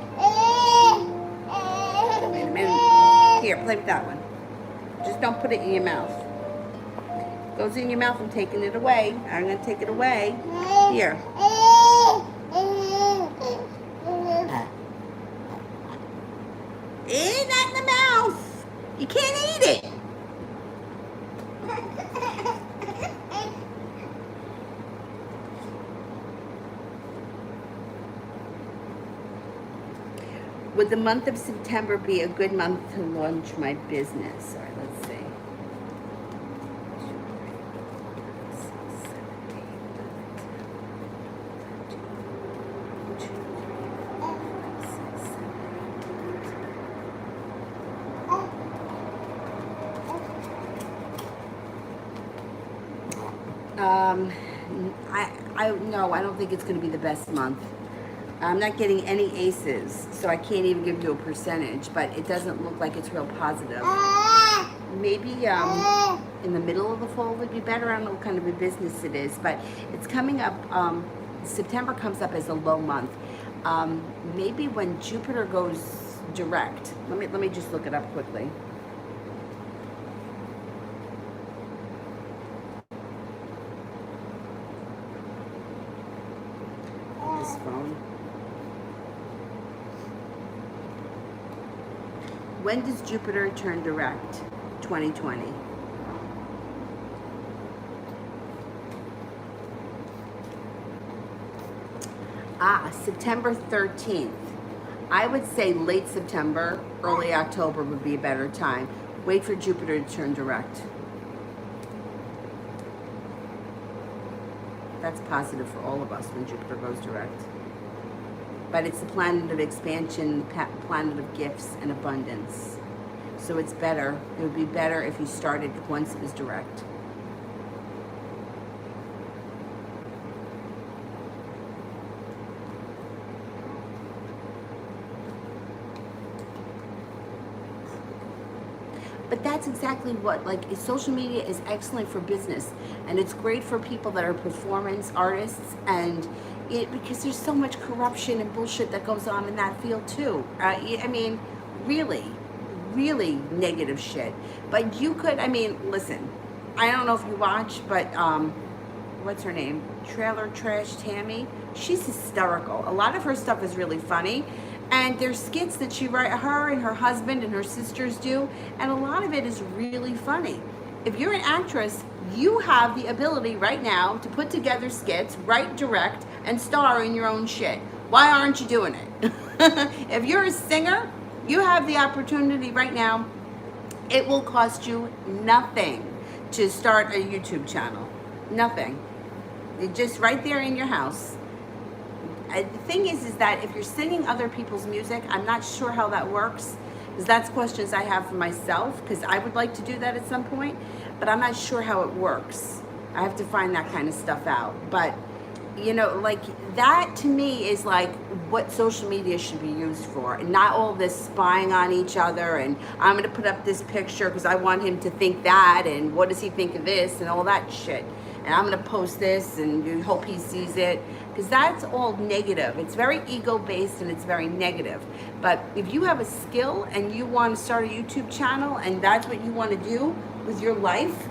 Speaker 1: Wait a minute. Here, play with that one. Just don't put it in your mouth. Goes in your mouth, I'm taking it away. I'm going to take it away. Here. Would the month of September be a good month to launch my business? All right, let's see. No, I don't think it's going to be the best month. I'm not getting any aces, so I can't even give you a percentage, but it doesn't look like it's real positive. Maybe in the middle of the fall would be better. I don't know what kind of a business it is, but it's coming up, September comes up as a low month. Maybe when Jupiter goes direct. Let me just look it up quickly. This phone. When does Jupiter turn direct? 2020. September 13th. I would say late September, early October would be a better time. Wait for Jupiter to turn direct. That's positive for all of us when Jupiter goes direct. But it's the planet of expansion, planet of gifts and abundance. So it's better. It would be better if you started once it was direct. But that's exactly what, like, social media is excellent for business, and it's great for people that are performance artists, and because there's so much corruption and bullshit that goes on in that field too. I mean, really, really negative shit. But you could, I mean, listen, I don't know if you watch, but what's her name? Trailer Trash Tammy. She's hysterical. A lot of her stuff is really funny. And there's skits that she write, her and her husband and her sisters do, and a lot of it is really funny. If you're an actress, you have the ability right now to put together skits, write, direct, and star in your own shit. Why aren't you doing it? If you're a singer, you have the opportunity right now. It will cost you nothing to start a YouTube channel. Nothing. It's just right there in your house. The thing is that if you're singing other people's music, I'm not sure how that works, because that's questions I have for myself, because I would like to do that at some point, but I'm not sure how it works. I have to find that kind of stuff out. But, you know, like, that to me is like what social media should be used for, and not all this spying on each other, and I'm going to put up this picture because I want him to think that, and what does he think of this, and all that shit. And I'm going to post this and you hope he sees it, because that's all negative. It's very ego-based and it's very negative. But if you have a skill and you want to start a YouTube channel and that's what you want to do with your life,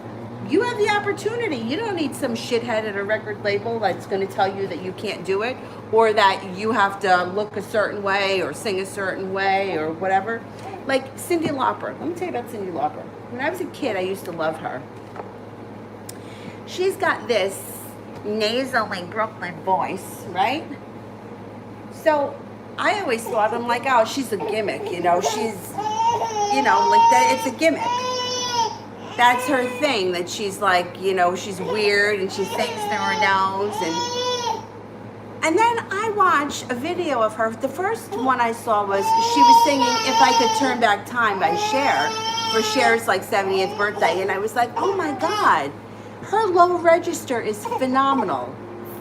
Speaker 1: you have the opportunity. You don't need some shithead at a record label that's going to tell you that you can't do it, or that you have to look a certain way or sing a certain way or whatever. Like Cyndi Lauper. Let me tell you about Cyndi Lauper. When I was a kid, I used to love her. She's got this nasally Brooklyn voice, right? So I always thought, I'm like, oh, she's a gimmick, you know, she's, you know, like that, it's a gimmick. That's her thing, that she's like, you know, she's weird and she sings through her nose. And then I watched a video of her. The first one I saw was she was singing If I Could Turn Back Time by Cher for Cher's like 70th birthday. And I was like, oh my God. Her low register is phenomenal,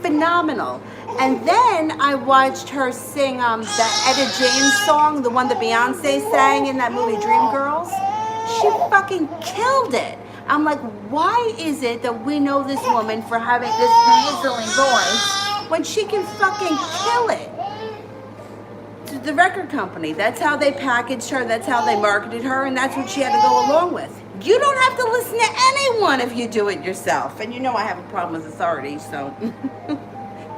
Speaker 1: phenomenal. And then I watched her sing the Etta James song, the one that Beyonce sang in that movie Dreamgirls. She fucking killed it. I'm like, why is it that we know this woman for having this nasally voice when she can fucking kill it? To the record company, that's how they packaged her, that's how they marketed her, and that's what she had to go along with. You don't have to listen to anyone if you do it yourself. And you know I have a problem with authority, so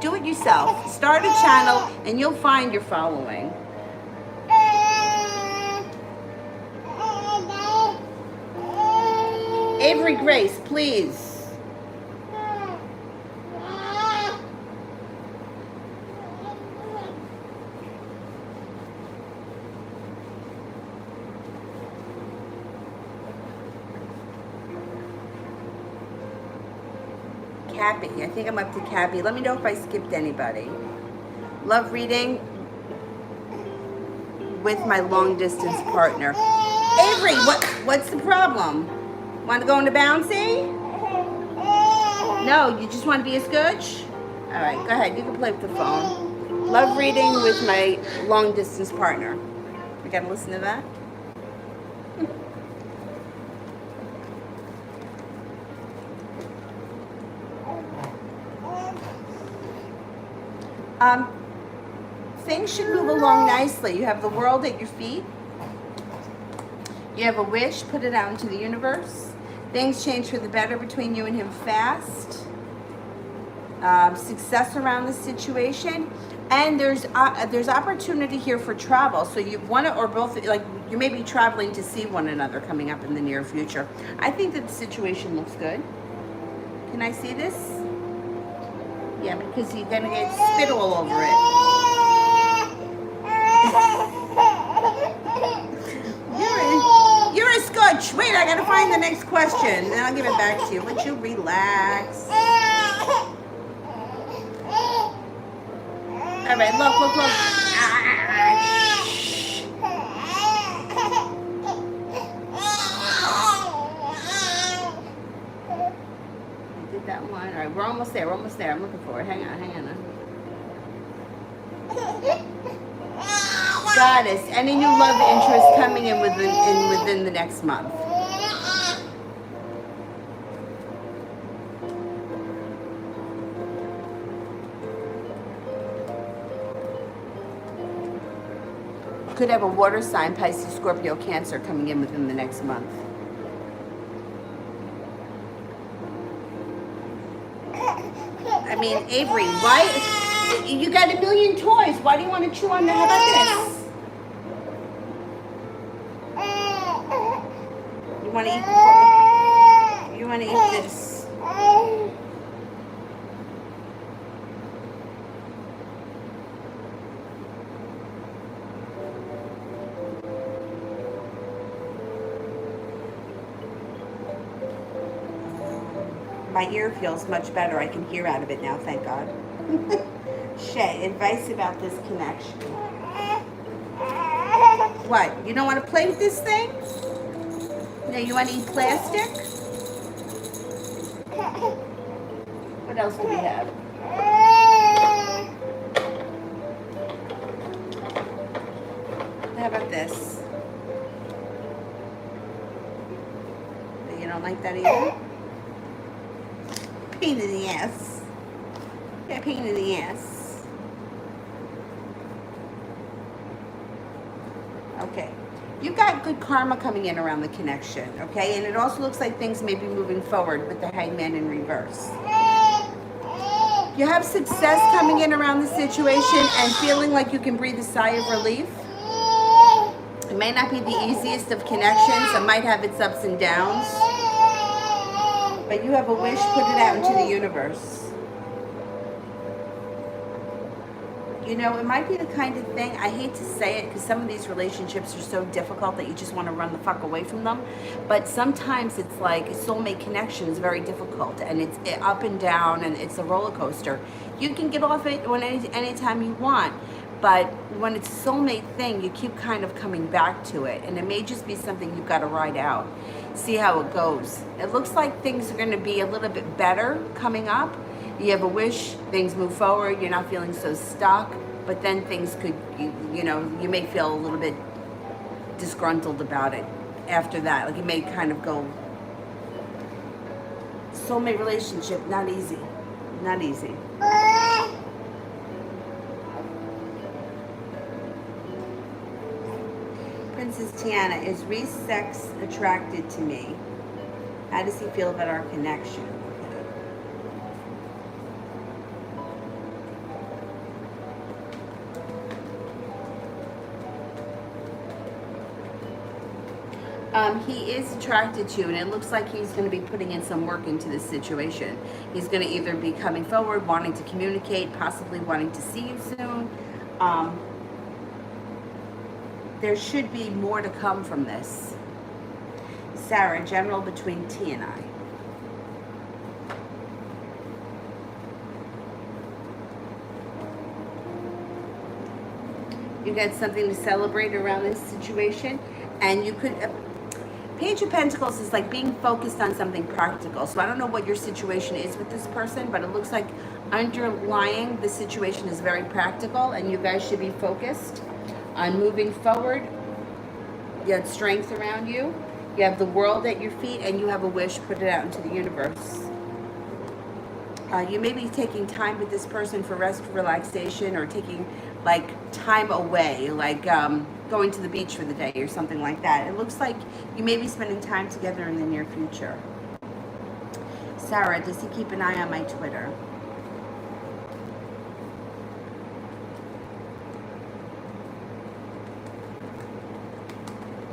Speaker 1: do it yourself. Start a channel and you'll find your following. Avery Grace, please. Cappy, I think I'm up to Cappy. Let me know if I skipped anybody. Love reading with my long distance partner. Avery, what's the problem? Want to go into bouncy? No, you just want to be a scooch? All right, go ahead. You can play with the phone. Love reading with my long distance partner. We got to listen to that. Things should move along nicely. You have the world at your feet. You have a wish, put it out into the universe. Things change for the better between you and him fast. Success around the situation. And there's opportunity here for travel. So you one or both, like you may be traveling to see one another coming up in the near future. I think that the situation looks good. Can I see this? Yeah, because you're gonna get spit all over it. You're a scotch. Wait, I gotta find the next question. Then I'll give it back to you. Would you relax? All right, look. I did that one. All right, we're almost there. I'm looking for it. Hang on. Goddess, any new love interest coming in within the next month? Could have a water sign, Pisces, Scorpio, Cancer coming in within the next month. I mean, Avery, why? You got a million toys. Why do you want to chew on that? How about this? You want to eat this. My ear feels much better. I can hear out of it now, thank God. Shay, advice about this connection. What? You don't want to play with this thing? No, you want to eat plastic? What else do we have? How about this? You don't like that either? Pain in the ass. Yeah, pain in the ass. Okay. You've got good karma coming in around the connection, okay? And it also looks like things may be moving forward with the Hangman in reverse. You have success coming in around the situation and feeling like you can breathe a sigh of relief. It may not be the easiest of connections. It might have its ups and downs. But you have a wish, put it out into the universe. You know, it might be the kind of thing, I hate to say it because some of these relationships are so difficult that you just want to run the fuck away from them. But sometimes it's like soulmate connection is very difficult and it's up and down and it's a roller coaster. You can get off it anytime you want. But when it's a soulmate thing, you keep kind of coming back to it. And it may just be something you've got to ride out. See how it goes. It looks like things are going to be a little bit better coming up. You have a wish, things move forward, you're not feeling so stuck. But then things could, you know, you may feel a little bit disgruntled about it after that. Like it may kind of go, soulmate relationship, not easy. Not easy. Princess Tiana, is Reese sex attracted to me? How does he feel about our connection? He is attracted to you, and it looks like he's going to be putting in some work into this situation. He's going to either be coming forward, wanting to communicate, possibly wanting to see you soon. There should be more to come from this. Sarah, general between T and I. You got something to celebrate around this situation, and you could... Page of Pentacles is like being focused on something practical. So I don't know what your situation is with this person, but it looks like underlying the situation is very practical, and you guys should be focused on moving forward. You have strength around you. You have the world at your feet, and you have a wish. Put it out into the universe. You may be taking time with this person for rest, relaxation, or taking like time away, like going to the beach for the day or something like that. It looks like you may be spending time together in the near future. Sarah, does he keep an eye on my Twitter?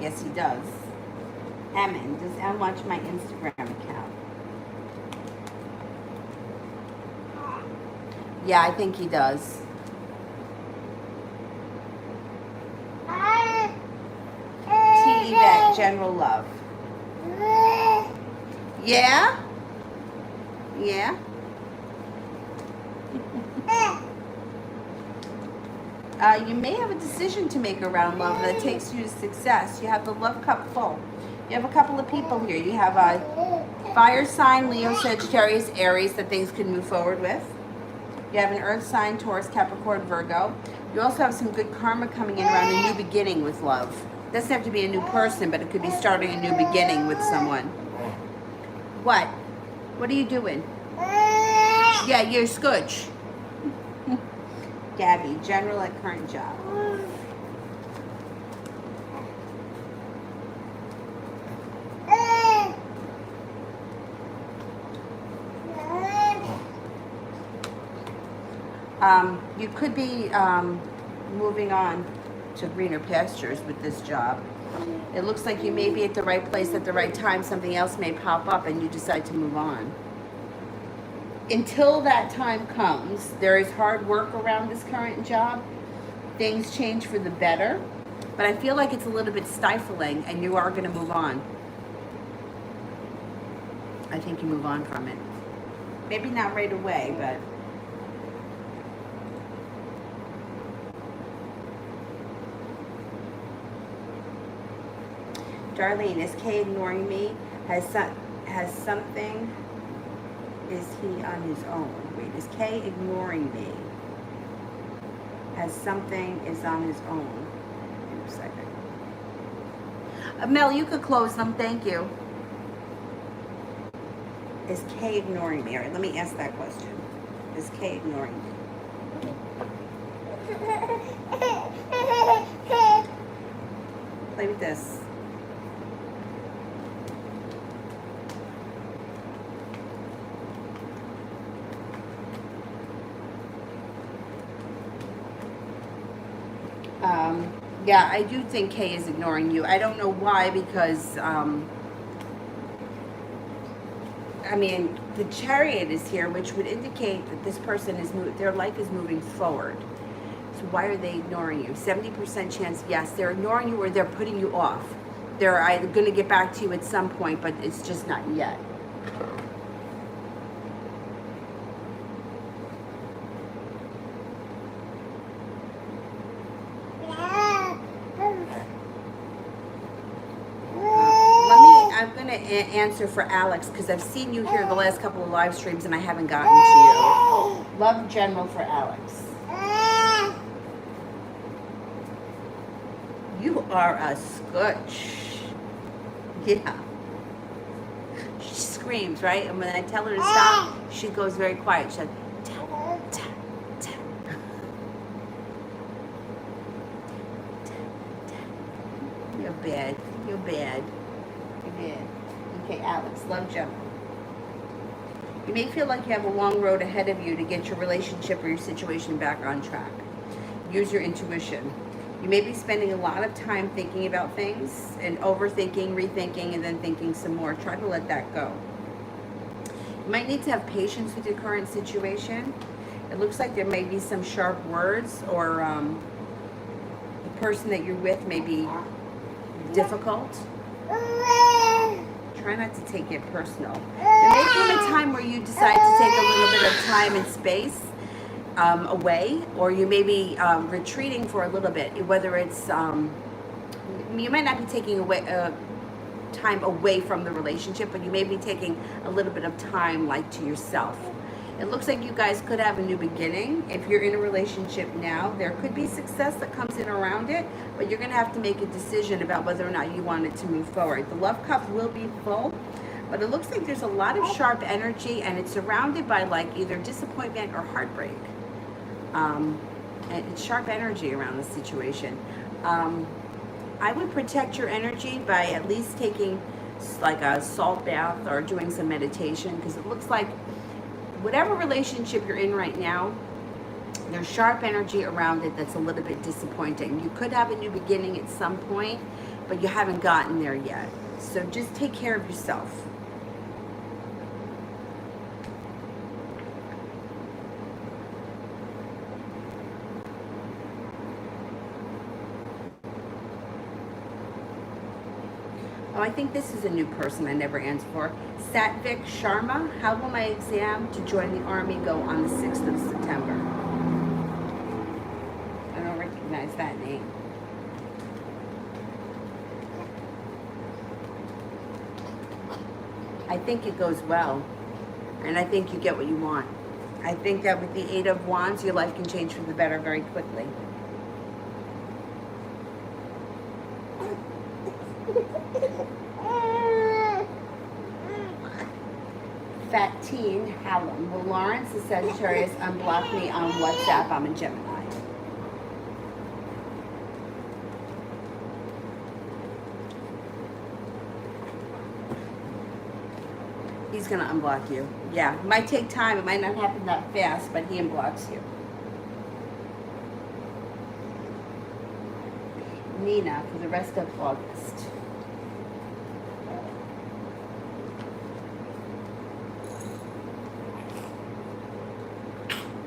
Speaker 1: Yes, he does. Emin, does Em watch my Instagram account? Yeah, I think he does. T-Vet, general love. Yeah? Yeah? You may have a decision to make around love that takes you to success. You have the love cup full. You have a couple of people here. You have a fire sign, Leo, Sagittarius, Aries that things can move forward with. You have an earth sign, Taurus, Capricorn, Virgo. You also have some good karma coming in around a new beginning with love. It doesn't have to be a new person, but it could be starting a new beginning with someone. What? What are you doing? Yeah, you're scooch. Gabby, general at current job. You could be moving on to greener pastures with this job. It looks like you may be at the right place at the right time. Something else may pop up and you decide to move on. Until that time comes, there is hard work around this current job. Things change for the better, but I feel like it's a little bit stifling, and you are going to move on. I think you move on from it. Maybe not right away, but... Darlene, is Kay ignoring me? Has something... Is he on his own? Wait, is Kay ignoring me? Has something is on his own? Wait a second. Mel, you could close them. Thank you. Is Kay ignoring me? All right, let me ask that question. Is Kay ignoring me? Play with this. Yeah, I do think Kay is ignoring you. I don't know why, because, I mean, the Chariot is here, which would indicate that this person is, their life is moving forward. So why are they ignoring you? 70% chance, yes, they're ignoring you or they're putting you off. They're either going to get back to you at some point, but it's just not yet. Answer for Alex, because I've seen you here the last couple of live streams and I haven't gotten to you. Love general for Alex. You are a scotch. Yeah. She screams, right? And when I tell her to stop, she goes very quiet. She's like, tap, tap, tap. You're bad. You're bad. You're bad. Okay, Alex, love general. You may feel like you have a long road ahead of you to get your relationship or your situation back on track. Use your intuition. You may be spending a lot of time thinking about things and overthinking, rethinking, and then thinking some more. Try to let that go. You might need to have patience with your current situation. It looks like there may be some sharp words, or the person that you're with may be difficult. Try not to take it personal. There may come a time where you decide to take a little bit of time and space away, or you may be retreating for a little bit, whether it's you might not be taking away time away from the relationship, but you may be taking a little bit of time like to yourself. It looks like you guys could have a new beginning. If you're in a relationship now, there could be success that comes in around it, but you're going to have to make a decision about whether or not you want it to move forward. The love cup will be full, but it looks like there's a lot of sharp energy, and it's surrounded by like either disappointment or heartbreak. And it's sharp energy around the situation. I would protect your energy by at least taking like a salt bath or doing some meditation, because it looks like whatever relationship you're in right now, there's sharp energy around it that's a little bit disappointing. You could have a new beginning at some point, but you haven't gotten there yet. So just take care of yourself. Oh, I think this is a new person I never answered for. Satvik Sharma, how will my exam to join the Army go on the 6th of September? I don't recognize that name. I think it goes well, and I think you get what you want. I think that with the 8 of Wands, your life can change for the better very quickly. Fat Teen Hallam. Will Lawrence, the Sagittarius, unblock me on WhatsApp? I'm a Gemini. He's going to unblock you. Yeah, it might take time. It might not happen that fast, but he unblocks you. Nina for the rest of August.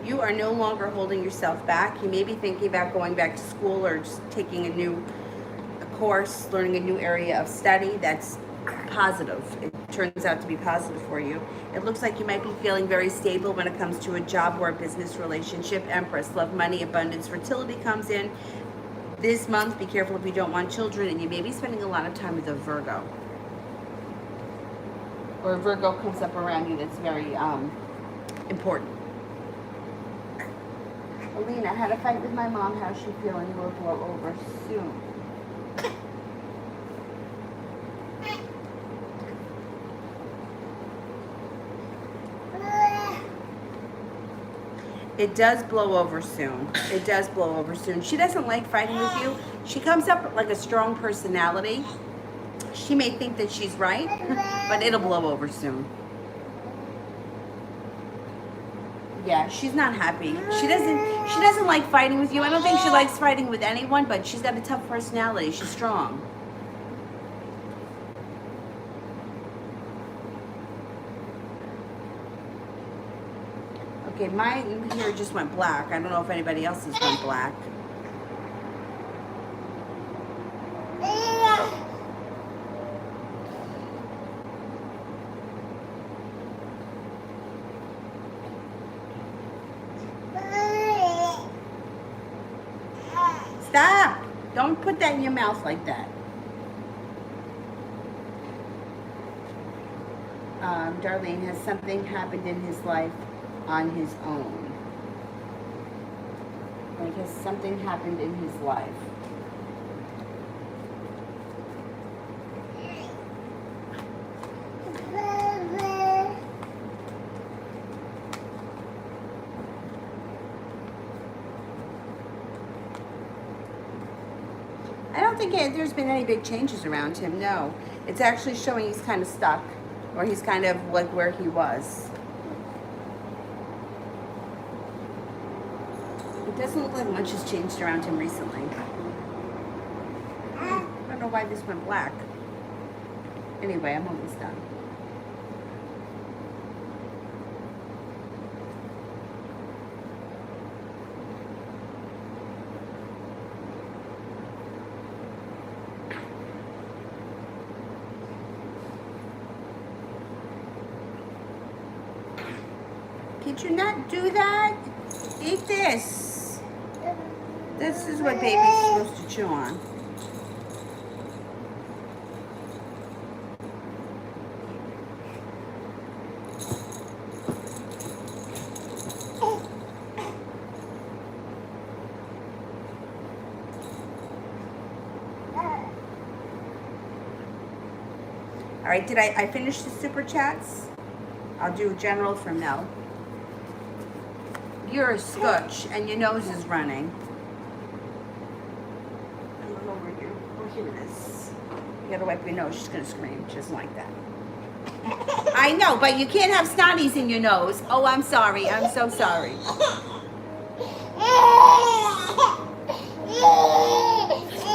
Speaker 1: You are no longer holding yourself back. You may be thinking about going back to school or just taking a course, learning a new area of study. That's positive. It turns out to be positive for you. It looks like you might be feeling very stable when it comes to a job or a business relationship. Empress, love, money, abundance, fertility comes in. This month, be careful if you don't want children, and you may be spending a lot of time with a Virgo. Or a Virgo comes up around you that's very important. Alina, had a fight with my mom. How's she feeling? Will blow over soon. It does blow over soon. It does blow over soon. She doesn't like fighting with you. She comes up like a strong personality. She may think that she's right, but it'll blow over soon. Yeah, she's not happy. She doesn't like fighting with you. I don't think she likes fighting with anyone, but she's got a tough personality. She's strong. Okay, mine here just went black. I don't know if anybody else's went black. Stop! Don't put that in your mouth like that. Darlene, has something happened in his life on his own? Like, has something happened in his life? I don't think there's been any big changes around him, no. It's actually showing he's kind of stuck, or he's kind of like where he was. It doesn't look like much has changed around him recently. know why this went black. Anyway, I'm almost done. Did you not do that? Eat this. This is what baby's supposed to chew on. All right, did I finish the super chats? I'll do general from now. You're a scotch and your nose is running. A little over here. Oh, here it is. You gotta wipe your nose. She's gonna scream. She doesn't like that. I know, but you can't have snotties in your nose. Oh, I'm sorry. I'm so sorry.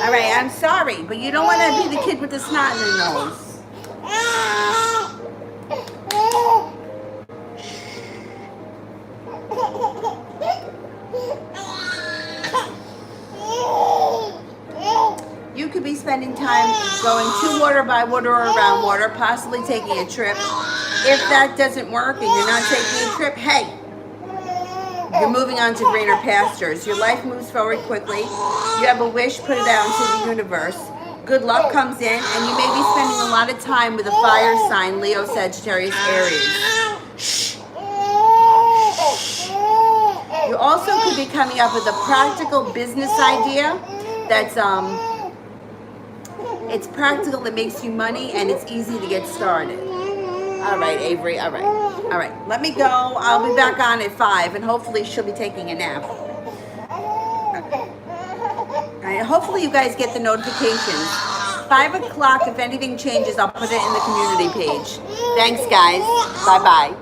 Speaker 1: All right, I'm sorry, but you don't want to be the kid with the snot in the nose. You could be spending time going to water by water or around water, possibly taking a trip. If that doesn't work and you're not taking a trip, hey, you're moving on to greener pastures. Your life moves forward quickly. You have a wish, put it out into the universe. Good luck comes in, and you may be spending a lot of time with a fire sign, Leo, Sagittarius, Aries. Shh. You also could be coming up with a practical business idea that's it's practical, it makes you money, and it's easy to get started. All right, Avery, all right. All right, let me go. I'll be back on at 5, and hopefully she'll be taking a nap. All right, hopefully you guys get the notifications. 5 o'clock, if anything changes, I'll put it in the community page. Thanks, guys. Bye-bye.